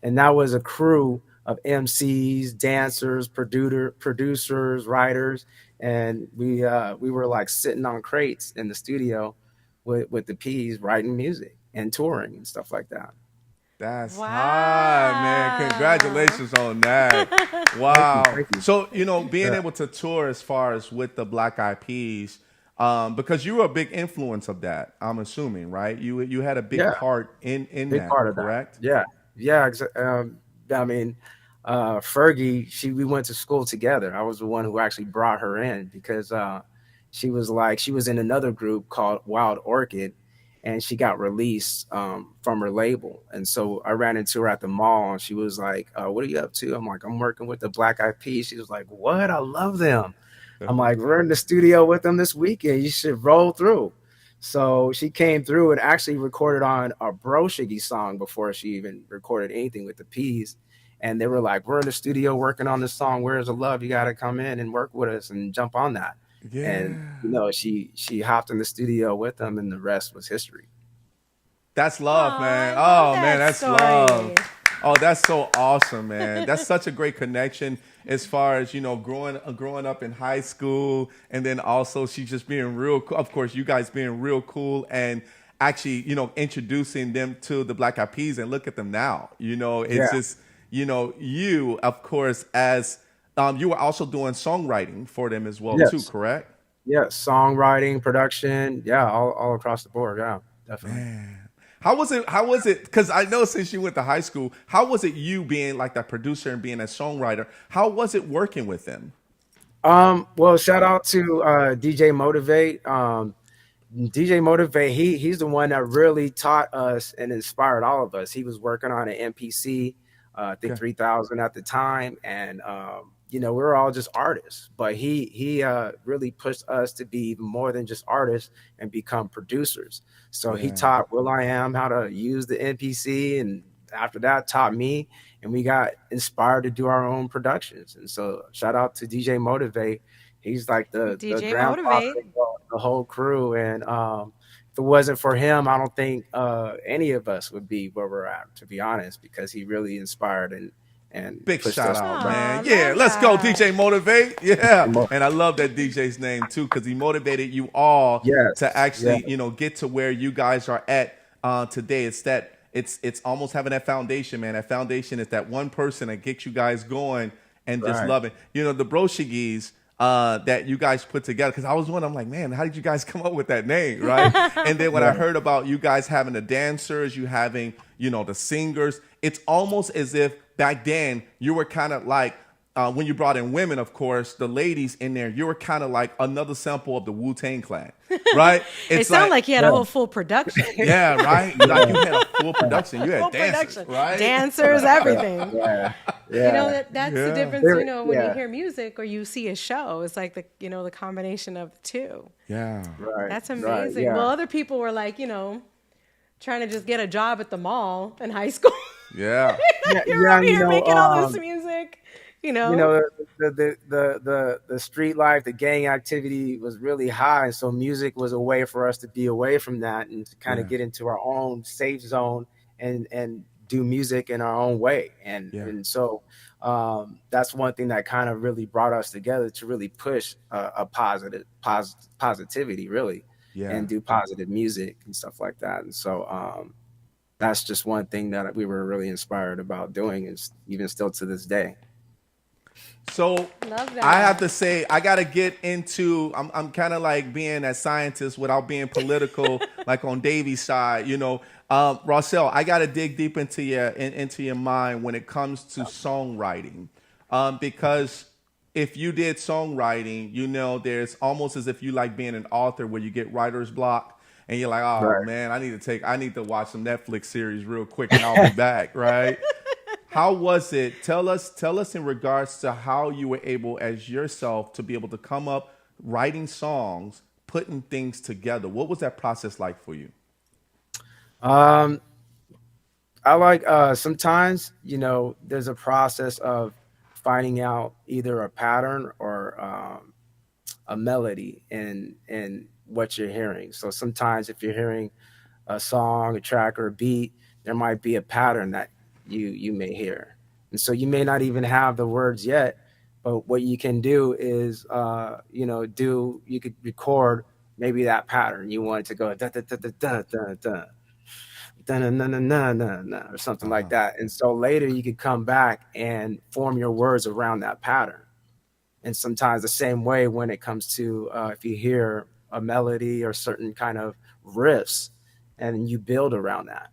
And that was a crew of MCs, dancers, producers, writers, and we were like sitting on crates in the studio with the P's writing music and touring and stuff like that. That's hot, man. Wow. Congratulations on that. Wow. Thank you. So, being Yeah, able to tour as far as with the Black Eyed Peas, because you were a big influence of that, I'm assuming, right? You had a big yeah, part in big that, part of that. correct? Yeah, yeah. I mean, Fergie, we went to school together. I was the one who actually brought her in because she was in another group called Wild Orchid, and she got released from her label. And so I ran into her at the mall, and she was like, "What are you up to?" I'm like, "I'm working with the Black Eyed Peas." She was like, "What? I love them." I'm like, "We're in the studio with them this weekend. You should roll through." So she came through and actually recorded on a Bro Shiggy song before she even recorded anything with the Peas. And they were like, "We're in the studio working on this song. Where's the love? You got to come in and work with us and jump on that." And Yeah. she hopped in the studio with them, and the rest was history. That's love, Oh, I man. love Oh, man, that that's love. story. Oh, that's so awesome, man. That's such a great connection as far as, growing up in high school, and then also she just being real cool. Of course, you guys being real cool and actually, introducing them to the Black Eyed Peas, and look at them now. It's Yeah. just, you, of course, as you were also doing songwriting for them as well too, Yes. correct? Yeah. Songwriting, production. Yeah. All across the board. Yeah. Definitely. Man. How was it? How was it? Because I know since you went to high school, how was it you being like that producer and being a songwriter? How was it working with them? Well, shout out to DJ Motivate. DJ Motivate, he's the one that really taught us and inspired all of us. He was working on an MPC, I think Okay. 3000 at the time, and we were all just artists. But he really pushed us to be even more than just artists and become producers. So he Yeah. taught Will I Am how to use the MPC, and after that taught me, and we got inspired to do our own productions. And so shout out to DJ Motivate. He's like the DJ grandfather Motivate. of the whole crew. And if it wasn't for him, I don't think any of us would be where we're at, to be honest, because he really inspired and Big pushed shout us out, forward. Oh, man. Yeah, love let's go, that. DJ Motivate. Yeah. And I love that DJ's name too, because he motivated you all to Yes, yeah, actually, get to where you guys are at today. It's almost having that foundation, man. That foundation is that one person that gets you guys going and just right. loving. The Broshigis that you guys put together. Because I was wondering, I'm like, man, how did you guys come up with that name, right? And then when I Yeah, heard about you guys having the dancers, you having, the singers, it's almost as if back then you were kind of like, when you brought in women, of course, the ladies in there, you were kind of like another sample of the Wu-Tang Clan, right? It It's sounded like, like you had a yeah, whole full production. yeah, right? Like you had a full production. You had Full dancers, production. right? Dancers, everything. yeah, That's the Yeah. difference, when you Yeah, hear music or you see a show. It's like the combination of the two. Yeah. right, That's right, amazing. Well, yeah, other people were like, trying to just get a job at the mall in high school. Yeah. yeah, You're yeah. out here making all this music, You know, the street life, the gang activity was really high, and so music was a way for us to be away from that and to kind of Yeah. get into our own safe zone and do music in our own way. And Yeah. and so that's one thing that kind of really brought us together to really push a positivity, really, Yeah. and do positive music and stuff like that. And so that's just one thing that we were really inspired about doing, is even still to this day. So Love I have that. to say, I got to get into, I'm kind of like being a scientist without being political, like on Davy's side, Rossell, I got to dig deep into your mind when it comes to songwriting. Because if you did songwriting, there's almost as if you like being an author where you get writer's block and you're like, oh Right. man, I need to watch some Netflix series real quick and I'll be back, right? How was it? Tell us in regards to how you were able as yourself to be able to come up writing songs, putting things together. What was that process like for you? Um, I like sometimes, there's a process of finding out either a pattern or a melody in what you're hearing. So sometimes if you're hearing a song, a track, or a beat, there might be a pattern that you may hear. And so you may not even have the words yet, but what you can do is you could record maybe that pattern. You want it to go da da da da da da da. da-na-na-na-na-na-na, or something like that. And so later you could come back and form your words around that pattern. And sometimes the same way when it comes to if you hear a melody or certain kind of riffs, and you build around that.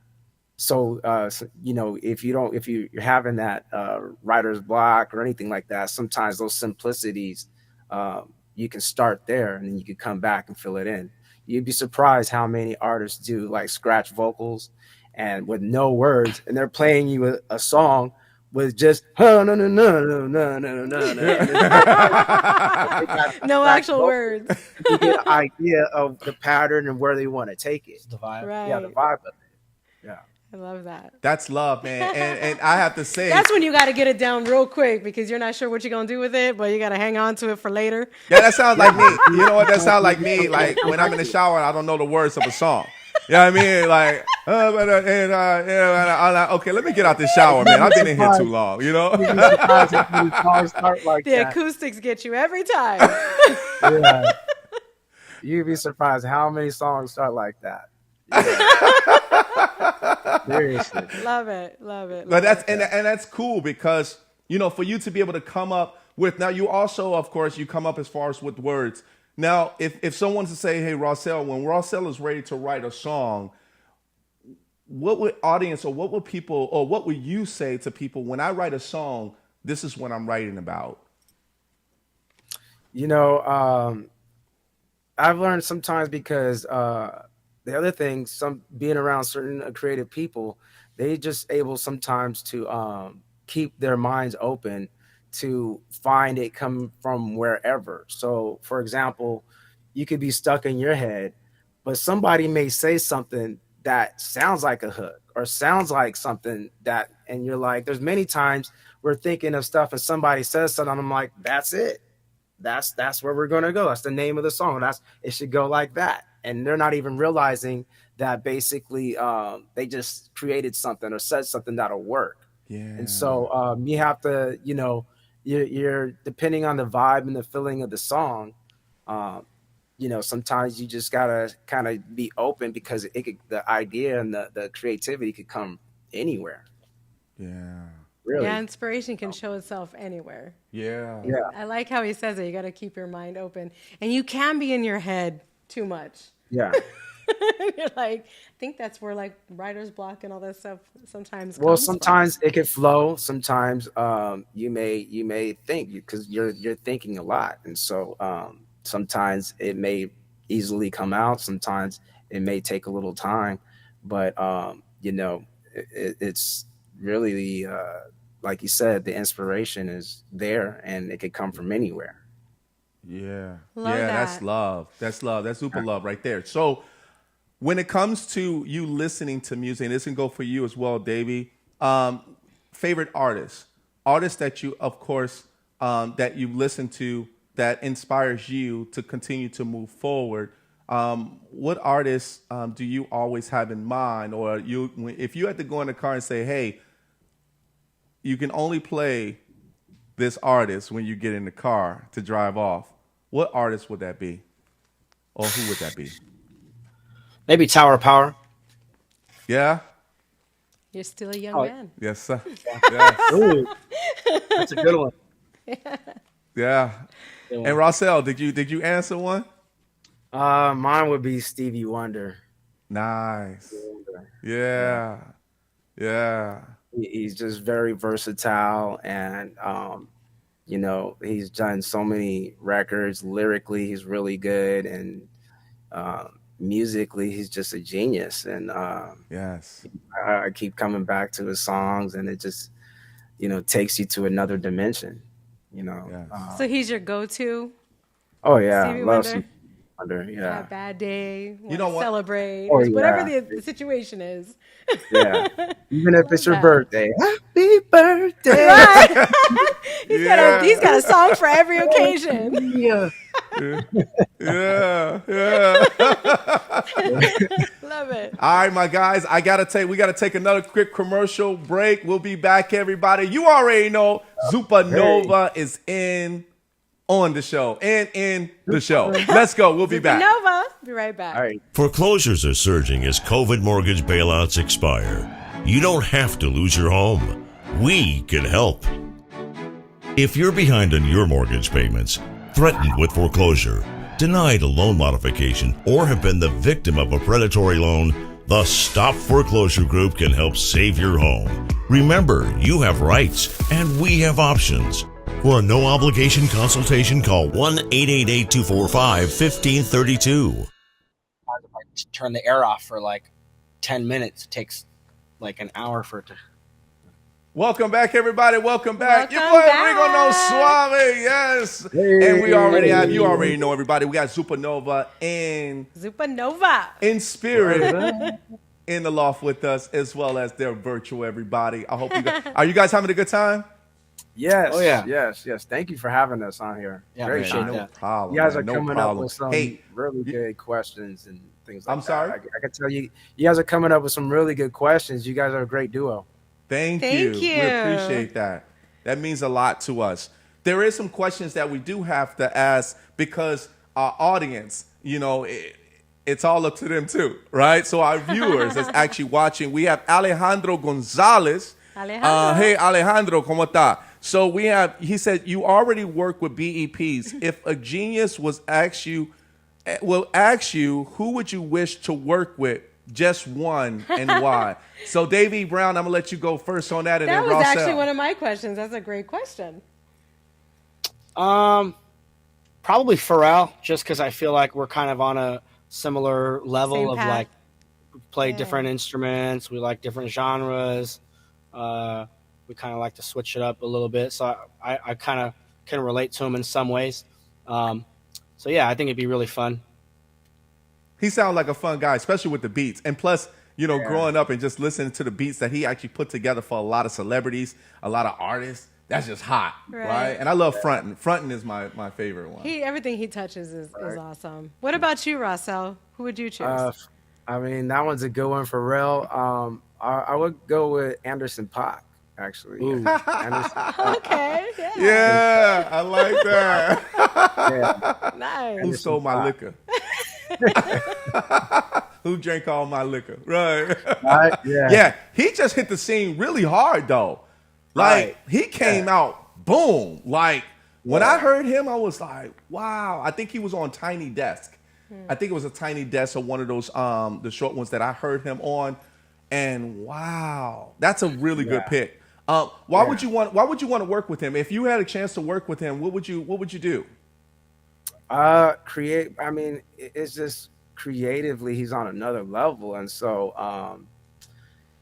So, if you're having that writer's block or anything like that, sometimes those simplicities, you can start there and then you can come back and fill it in. You'd be surprised how many artists do like scratch vocals and with no words, and they're playing you a song with just no no no no no no no No actual words. You get an idea of the pattern and where they want to take it. The vibe. Right. Yeah, the vibe of it. Yeah. I love that. That's love, man. And I have to say, That's when you got to get it down real quick because you're not sure what you're going to do with it, but you got to hang on to it for later. yeah, that sounds like me. You know what? That sounds like me. Like when I'm in the shower, I don't know the words of a song. You know what I mean? Like, okay, let me get out the shower, man. I've been in here too long, you know? Start like The that. acoustics get you every time. Yeah. You'd be surprised how many songs start like that. Yeah. Seriously. Love it. Love it. But Love and that's cool because, for you to be able to come up with, now you also, of course, you come up as far as with words. Now, if someone's to say, hey, Rossell, when Rossell is ready to write a song, what would audience or what would people or what would you say to people when I write a song, this is what I'm writing about? I've learned sometimes because the other thing, being around certain creative people, they just able sometimes to keep their minds open to find it come from wherever. So, for example, you could be stuck in your head, but somebody may say something that sounds like a hook or sounds like something that, and you're like, there's many times we're thinking of stuff and somebody says something, and I'm like, that's it. That's where we're gonna go. That's the name of the song. It should go like that. And they're not even realizing that basically they just created something or said something that'll work. Yeah. And so you have to, you're depending on the vibe and the feeling of the song. Sometimes you just gotta kind of be open because the idea and the creativity could come anywhere. Yeah. Really. Yeah, inspiration can show itself anywhere. Yeah. Yeah. I like how he says it. You got to keep your mind open. And you can be in your head too much. Yeah. You're like, I think that's where like writer's block and all that stuff sometimes Well, comes from. sometimes it can flow. Sometimes you may think because you're thinking a lot, and so sometimes it may easily come out. Sometimes it may take a little time, but it's really like you said, the inspiration is there, and it could come from anywhere. Yeah. Love yeah, that. that's love. That's love. That's super love right there. So when it comes to you listening to music, and this can go for you as well, Davey, favorite artists that you, of course, that you listen to that inspires you to continue to move forward. What artists do you always have in mind? Or if you had to go in the car and say, hey, you can only play this artist when you get in the car to drive off, what artist would that be? Or who would that be? Maybe Tower of Power. Yeah? You're still a young man. Yes, sir. Yes. Ooh, that's a good one. Yeah. And Rossell, did you answer one? Mine would be Stevie Wonder. Nice. Yeah. Yeah. He's just very versatile, and he's done so many records. Lyrically, he's really good, and musically, he's just a genius. And Yes. I keep coming back to his songs, and it just takes you to another dimension. Yes. So he's your go-to? Oh yeah, Stevie love Wonder? Stevie Wonder. A Yeah, bad day, You know what? celebrate, Oh, whatever yeah. the situation is. yeah. Even if it's your that. birthday, happy birthday. Right. He's Yeah. got a song for every occasion. Yeah. Yeah. Yeah. Love it. All right, my guys, we gotta take another quick commercial break. We'll be back, everybody. You already know ZupaNova is in on the show and in the show. Let's go. We'll be back. ZupaNova. Be right back. All right. Foreclosures are surging as COVID mortgage bailouts expire. You don't have to lose your home. We can help. If you're behind on your mortgage payments, threatened with foreclosure, denied a loan modification, or have been the victim of a predatory loan, the Stop Foreclosure Group can help save your home. Remember, you have rights and we have options. For a no-obligation consultation, call 1-888-245-1532. Turn the air off for like 10 minutes. It takes like an hour for it to. Welcome back, everybody. Welcome back. Your Welcome boy back. Rico no Suave. Yes. And we already have, you already know, everybody. We got ZupaNova in ZupaNova. spirit in the loft with us, as well as their virtual, everybody. I hope you guys, are you guys having a good time? Yes. Oh, yeah. Yes. Thank you for having us on here. Yeah, Great appreciate time. that. No problem. You guys are man. No coming problem. up with some Hey, really good questions and things like I'm that. sorry? I can tell you guys are coming up with some really good questions. You guys are a great duo. Thank Thank you. you. We appreciate that. That means a lot to us. There is some questions that we do have to ask because our audience, you know, it's all up to them too, right? So our viewers that's actually watching, we have Alejandro Gonzalez. Alejandro. Hey, Alejandro, ¿cómo está? So we have, he said, you already work with BEPs. If a genius will ask you, who would you wish to work with? Just one, and why? So, Davey Brown, I'm going to let you go first on that. And That then was Rossell. actually one of my questions. That's a great question. Probably Pharrell, just because I feel like we're kind of on a similar level Same of path. like play Yeah. different instruments. We like different genres. We kind of like to switch it up a little bit. So I kind of can relate to him in some ways. So yeah, I think it'd be really fun. He sounds like a fun guy, especially with the beats. And plus, you know, growing up and just listening to the beats that he actually put together for a lot of celebrities, a lot of artists, that's just hot, right? And I love frontin'. Frontin' is my favorite one. Everything he touches is awesome. What about you, Rossell? Who would you choose? I mean, that one's a good one for real. I would go with Anderson .Paak, actually. Anderson. Okay. Yeah. Yeah, I like that. Yeah. Nice. Who stole my liquor? Who drank all my liquor? Right. Right? Yeah. Yeah, he just hit the scene really hard though. Like he came out, boom. Like when I heard him, I was like, wow. I think he was on Tiny Desk. I think it was a Tiny Desk or one of those the short ones that I heard him on. And wow, that's a really good pick. Why would you want to work with him? If you had a chance to work with him, what would you do? Create. I mean, it's just creatively, he's on another level, and so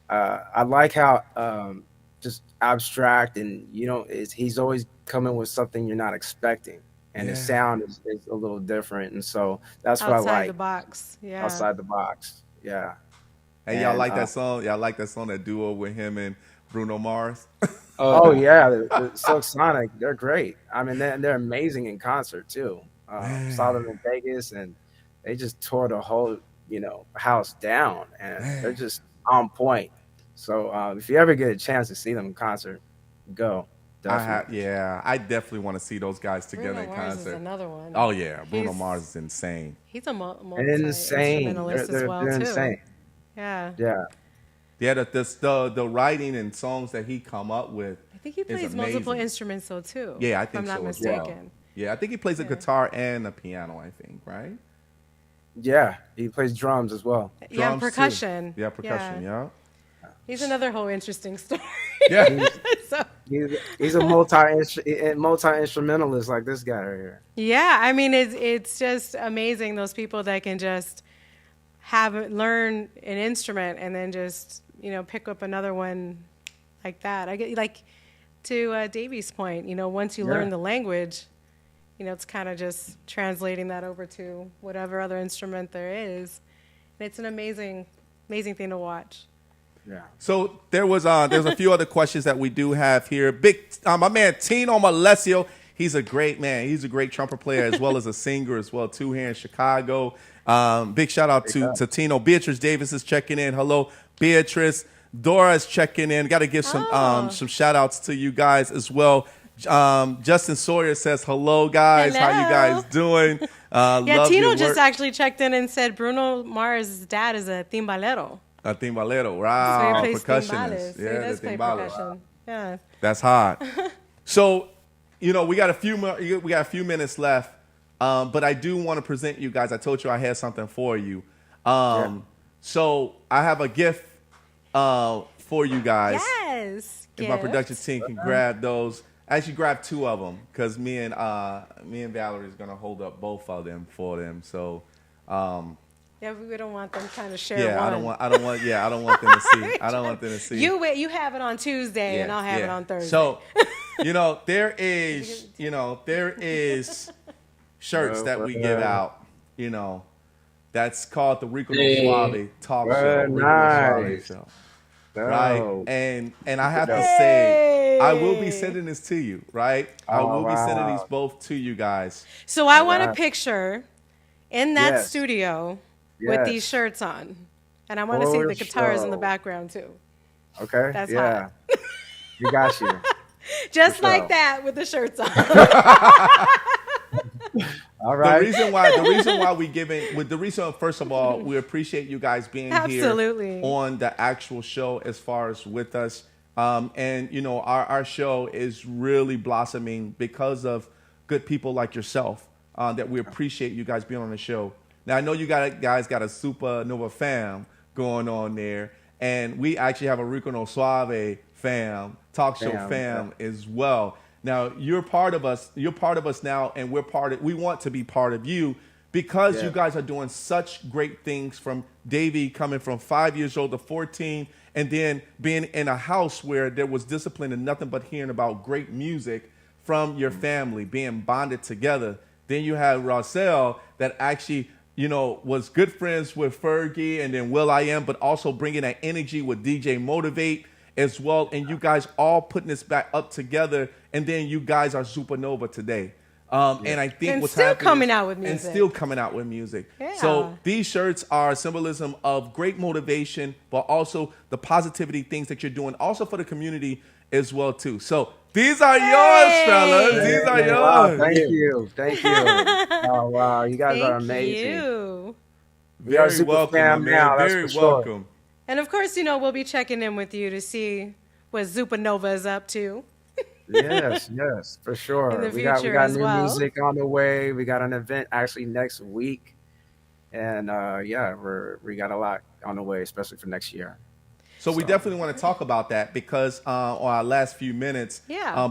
I like how just abstract and he's always coming with something you're not expecting, and his sound is a little different, and so that's what I like. Outside the box. Yeah. Outside the box. Yeah. Hey, y'all like that song? Y'all like that song, that duo with him and Bruno Mars? Oh yeah, the Silk Sonic, they're great. I mean, they're amazing in concert too. Saw them in Vegas, and they just tore the whole house down, and they're just on point. So if you ever get a chance to see them in concert, go. Definitely. I definitely want to see those guys together Bruno in Mars concert. is another one. Oh yeah, Bruno Mars is insane. He's a Insane. multi-instrumentalist They're as well, too. insane. Yeah. Yeah. Yeah, the writing and songs that he come up with. I think he is plays multiple amazing. instruments, though, too. Yeah, I think if I'm so not as well. mistaken. Yeah, I think he plays a guitar and a piano. I think, right? Yeah, he plays drums as well. Yeah, Drums, too. percussion. Yeah, percussion. Yeah. He's another whole interesting story. Yeah. So, He's a multi-instrumentalist like this guy right here. yeah, I mean, it's just amazing, those people that can just learn an instrument and then just, pick up another one like that. I get, like, to Davey's point, once you learn the language, it's kind of just translating that over to whatever other instrument there is. And it's an amazing thing to watch. Yeah. So there's a few other questions that we do have here. My man Tino Malesio, he's a great man. He's a great trumpet player as well as a singer as well too here in Chicago. Big shout out to Tino. Beatrice Davis is checking in. Hello, Beatrice. Dora is checking in. Got to give some shout outs to you guys as well. Justin Sawyer says, hello, guys. Hello. How you guys doing? Yeah, love Tino your just work. actually checked in and said Bruno Mars' dad is a timbalero. A timbalero. So Wow. he plays Percussionist. timbales. So he Yeah, does the play timbales. percussion. Yeah. That's hot. So, we got a few more. We got a few minutes left, but I do want to present you guys. I told you I had something for you. So I have a gift for you guys. Yes. If my production team can grab those. Actually, grab two of them because me and Valerie is gonna hold up both of them for them. So. Yeah, we don't want them trying to share Yeah, one. I don't want them to see. I don't want them to see. You have it on Tuesday, and I'll have it on Thursday. So, there is shirts that we give out. That's called the Rico Suave talk show. Rico Suave show. Right, and I have to say, I will be sending this to you. Right, I will be sending these both to you guys. So I want a picture in that studio with these shirts on, and I want to see the guitars in the background too. Okay. That's hot. We got you. Just like that with the shirts on. All right. The reason first of all, we appreciate you guys being Absolutely. here on the actual show as far as with us. And our show is really blossoming because of good people like yourself, that we appreciate you guys being on the show. Now, I know you guys got a ZupaNova fam going on there, and we actually have a Rico No Suave fam, talk show fam as well. Now, you're part of us. You're part of us now, and we want to be part of you because you guys are doing such great things, from Davey coming from 5 years old to 14, and then being in a house where there was discipline and nothing but hearing about great music from your family, being bonded together. Then you have Rosell that actually, was good friends with Fergie and then Will.i.am, but also bringing that energy with DJ Motivate as well. And you guys all putting this back up together. And then you guys are ZupaNova today. And I think what's still happening coming out with music. And still coming out with music. Yeah. So these shirts are symbolism of great motivation, but also the positivity things that you're doing, also for the community as well, too. So these are yours, fellas. These are yours. Wow, thank you. Oh, wow. You guys are amazing. You. We are Very super welcome, fam man. now, that's Very for sure. welcome. And of course, we'll be checking in with you to see what ZupaNova is up to. Yes, for sure. In the we got future as new well. music on the way. We got an event actually next week, and we got a lot on the way, especially for next year. So we definitely want to talk about that because on our last few minutes,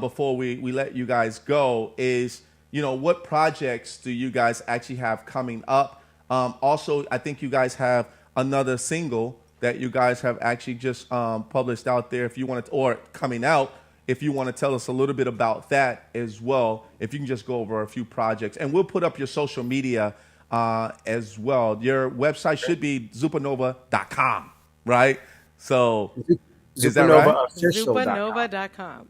before we let you guys go, is what projects do you guys actually have coming up? Also, I think you guys have another single that you guys have actually just published out there. If you want to, or coming out. If you want to tell us a little bit about that as well, if you can just go over a few projects. And we'll put up your social media as well. Your website should be ZupaNova.com, right? So is that right? ZupaNova.com.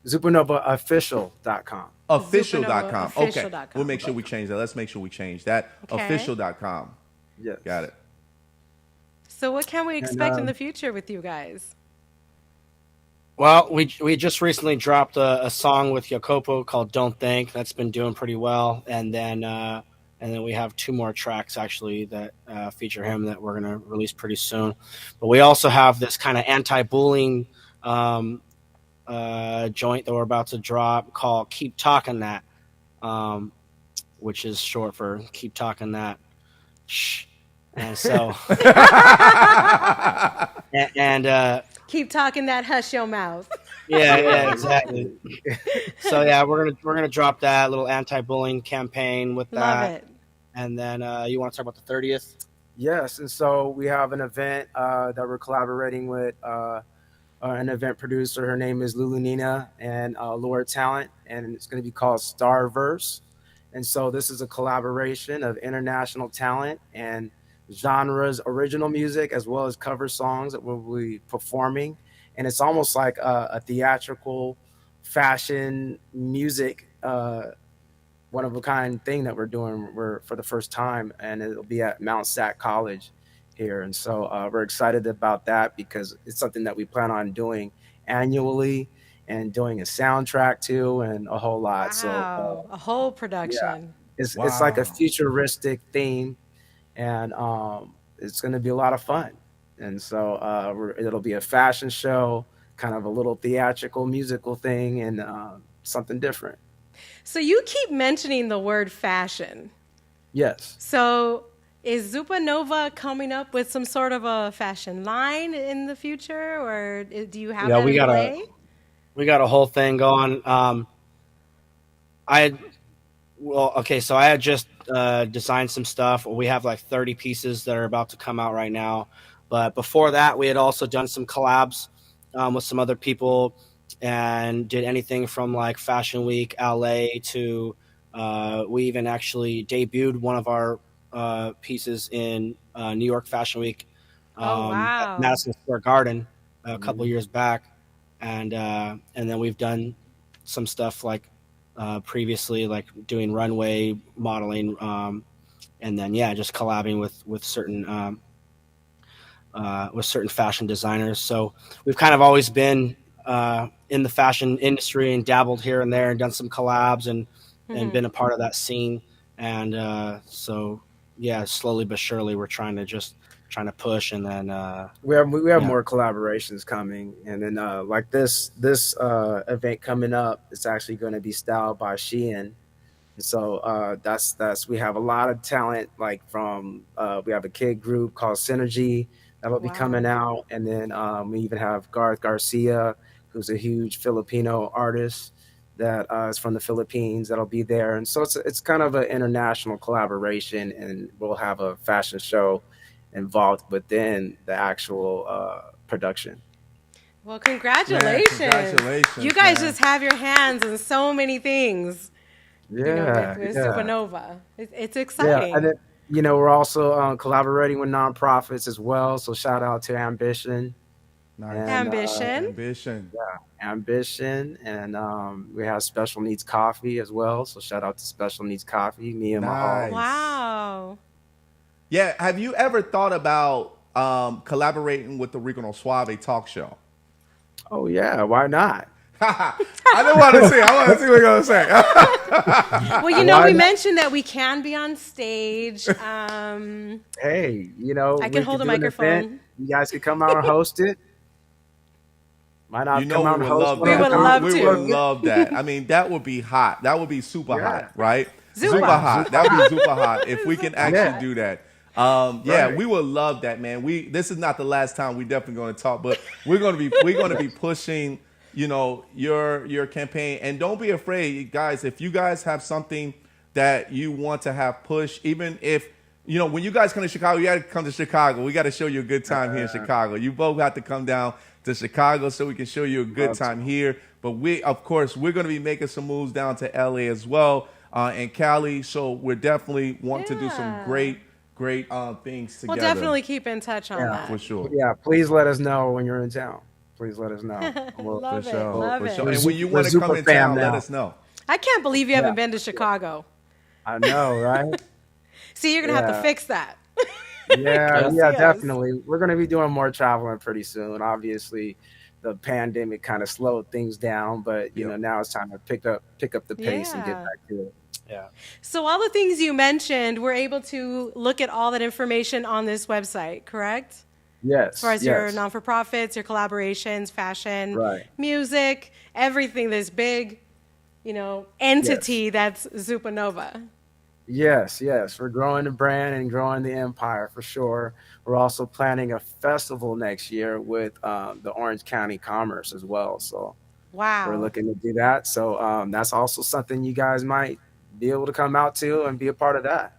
ZupaNovaOfficial.com. Official.com. Okay. Official.com. We'll make sure we change that. Let's make sure we change that. Okay. Official.com. Yes. Got it. So what can we expect in the future with you guys? Well, we just recently dropped a song with Jacopo called "Don't Think." That's been doing pretty well, and then we have two more tracks actually that feature him that we're gonna release pretty soon. But we also have this kind of anti-bullying joint that we're about to drop called "Keep Talking That," which is short for "Keep Talking That." Shh. And so, and Keep talking that, hush your mouth. yeah, exactly. So we're gonna drop that little anti-bullying campaign with that. Love it. And then you want to talk about the 30th? Yes, and so we have an event that we're collaborating with an event producer. Her name is Lulu Nina and Laura Talent, and it's going to be called Starverse. And so this is a collaboration of international talent and genres, original music, as well as cover songs that we'll be performing. And it's almost like a theatrical fashion music, one-of-a-kind thing that we're doing for the first time, and it'll be at Mount Sac College here. And so we're excited about that because it's something that we plan on doing annually. and doing a soundtrack too, and a whole lot. Wow, a whole Yeah, production. it's like a Wow. futuristic theme, and it's going to be a lot of fun. And so it'll be a fashion show, kind of a little theatrical musical thing, and something different. So you keep mentioning the word fashion. Yes. So is ZupaNova coming up with some sort of a fashion line in the future, or do you have Yeah, that in play? we got a whole thing going. So I had just designed some stuff. We have like 30 pieces that are about to come out right now. But before that, we had also done some collabs with some other people and did anything from like Fashion Week LA to we even actually debuted one of our pieces in New York Fashion Week Oh, at wow. Madison Square Garden a couple years back. And then we've done some stuff like previously, like doing runway modeling, and then just collabing with certain fashion designers. So we've kind of always been in the fashion industry and dabbled here and there and done some collabs and been a part of that scene. And so slowly but surely we're trying to push, and then We have more collaborations coming, and then like this event coming up, it's actually going to be styled by Shein. So that's we have a lot of talent, like from we have a kid group called Synergy that'll be coming out, and then we even have Garth Garcia, who's a huge Filipino artist that is from the Philippines, that'll be there. And so it's kind of an international collaboration, and we'll have a fashion show involved within the actual production. Well, congratulations. Congratulations, You guys man. just have your hands in so many things. Yeah, With yeah. ZupaNova. It's Yeah, exciting. and then we're also collaborating with nonprofits as well. So shout out to Ambition, Nice. and Ambition. Ambition, and we have Special Needs Coffee as well. So shout out to Special Needs Coffee, me and Nice. Mahal. Wow. Yeah. Have you ever thought about collaborating with the Rico no Suave talk show? Oh yeah, why not? I didn't want to see. I want to see what you're gonna say. Well, we mentioned that we can be on stage. Hey, I can hold a microphone. You guys can come out and host it. Why not You know come out we and would host love one? We would that. love We to. would love that. I mean, that would be hot. That would be super Yeah. hot, right? Zupa. Super hot. That would be super hot if we can actually Yeah. do that. Right. We would love that, man. This is not the last time we definitely going to talk, but we're going to be pushing, your campaign. And don't be afraid, guys. If you guys have something that you want to have push, even if when you guys come to Chicago, you got to come to Chicago. We got to show you a good time here in Chicago. You both have to come down to Chicago so we can show you a good time here. But we're going to be making some moves down to LA as well, and Cali. So we're definitely want to do some great things together. We'll definitely keep in touch on that. for sure. Yeah, please let us know when you're in town. Please let us know. We'll- Love For it. sure. Love For it. sure. We're And when you Zupa- want to we're come in Zupa fam town, let now. us know. I can't believe you haven't Yeah. been to Chicago. I know, right? See, you're going to have to Yeah. fix that. Yeah, Yes. definitely. We're going to be doing more traveling pretty soon. Obviously, the pandemic kind of slowed things down, but now it's time to pick up the pace and get Yeah. back to it. yeah. So all the things you mentioned, we're able to look at all that information on this website, correct? Yes. As far as yes. your non-for-profits, your collaborations, fashion, Right. music, everything, this big, entity that's ZupaNova. Yes, we're growing the brand and growing the empire for sure. We're also planning a festival next year with the Orange County Commerce as well. So Wow. we're looking to do that. So that's also something you guys might be able to come out to and be a part of that.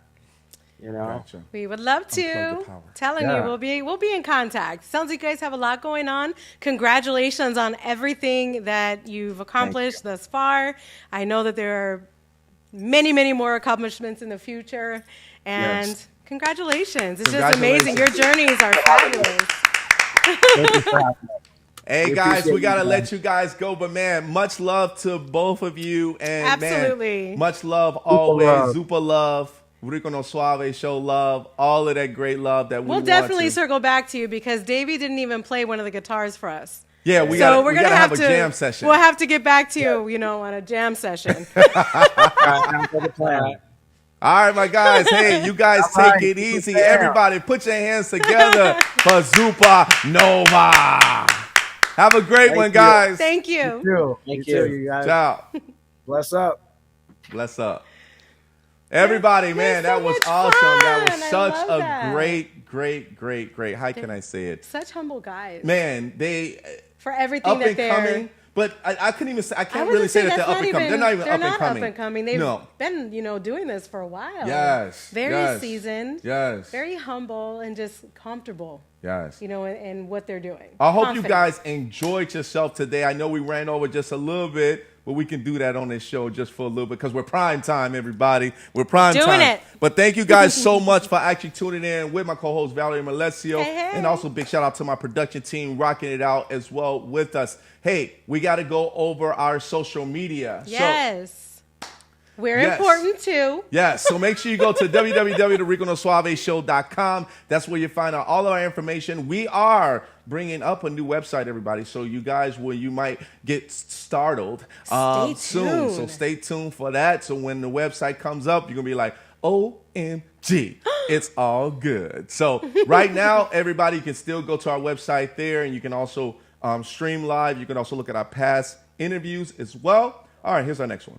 Gotcha. We would love Unplug the to. power. Telling Yeah. you, we'll be in contact. Sounds like you guys have a lot going on. Congratulations on everything that you've accomplished thus far. I know that there are many, many more accomplishments in the future. And Yes. congratulations. It's just amazing. Your Congratulations. journeys are fabulous. Thank you for having me. Hey We guys, appreciate we gotta you, let guys. you guys go, but man, much love to both of you, and Absolutely. man, much love always. love. Zupa love, Rico no Suave show love, all of that great love that we We'll want definitely to. circle back to you because Davey didn't even play one of the guitars for us. Yeah, we So gotta have a jam session. We'll have to get back to you, you know, on a jam session. All right, my guys. Hey, you guys take it easy. Everybody, put your hands together for ZupaNova. Have a great one, guys. Thank you. Thank you. You guys. Ciao. Bless up. Bless up. Everybody, man, that was awesome. That was I such love a that. great. How can I say it? Such humble guys. Man, they For everything up that and they're coming. But I couldn't even say, I can't wouldn't really say that that's they're up and coming. They're not even up and coming. up and coming. They've No. been, you know, doing this for a while. Yes. Very seasoned. Yes. Very humble and just comfortable. Yes. You know, in what they're doing. I hope Confident. you guys enjoyed yourself today. I know we ran over just a little bit, but we can do that on this show just for a little bit because we're prime time, everybody. We're prime Doing time. it. But thank you guys so much for actually tuning in with my co-host Valerie Malesio. Hey. And also big shout out to my production team rocking it out as well with us. Hey, we got to go over our social media. Yes. We're Yes. important too. Yes, so make sure you go to www.riconosuaveshow.com. That's where you find out all of our information. We are bringing up a new website, everybody, so you guys you might get startled Stay soon. So tuned. stay tuned for that. So when the website comes up, you're going to be like, OMG, it's all good. So right now, everybody, you can still go to our website there, and you can also stream live. You can also look at our past interviews as well. All right, here's our next one.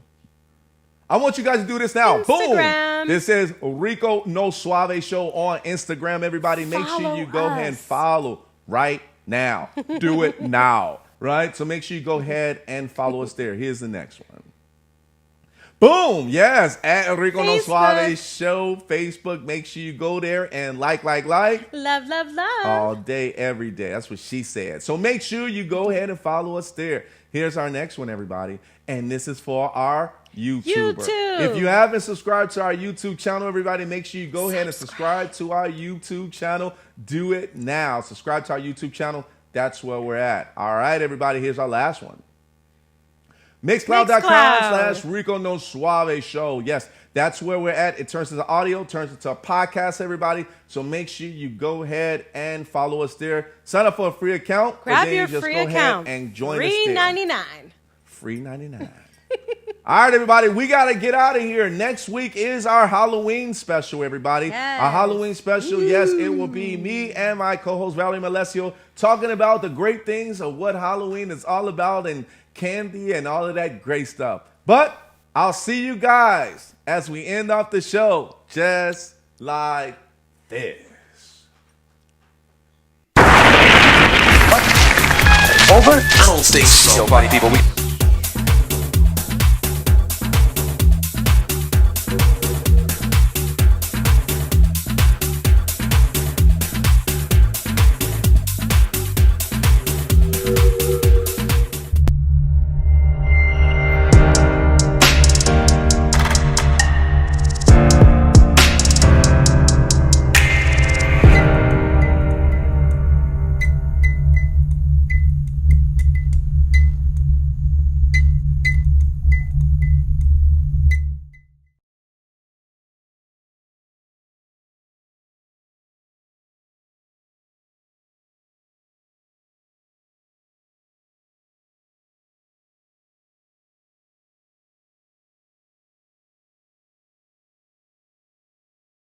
I want you guys to do this now. Instagram. Boom. This is Rico No Suave Show on Instagram. Everybody, make sure Follow you go ahead and us. follow right now. Do it now, right? So make sure you go ahead and follow us there. Here's the next one. Boom. Yes, at Rico No Suave Show, Facebook. Make sure you go there and like. Love, love, love. All day, every day. That's what she said. So make sure you go ahead and follow us there. Here's our next one, everybody. And this is for our YouTuber. YouTube. If you haven't subscribed to our YouTube channel, everybody, make sure you go ahead and subscribe to our YouTube channel. Do it now. Subscribe to our YouTube channel. That's where we're at. All right, everybody, here's our last one. Mixcloud.com/Rico No Suave Show. Yes, that's where we're at. It turns into audio, turns into a podcast, everybody. So make sure you go ahead and follow us there. Sign up for a free account. Grab and then your you just free go ahead account. and join us there. $3.99. Free 99. All right, everybody, we got to get out of here. Next week is our Halloween special, everybody. Yes. Our Halloween special, yes, it will be me and my co-host, Valerie Malesio, talking about the great things of what Halloween is all about and candy and all of that great stuff. But I'll see you guys as we end off the show just like this. Over? I don't think so. Yo, party people, we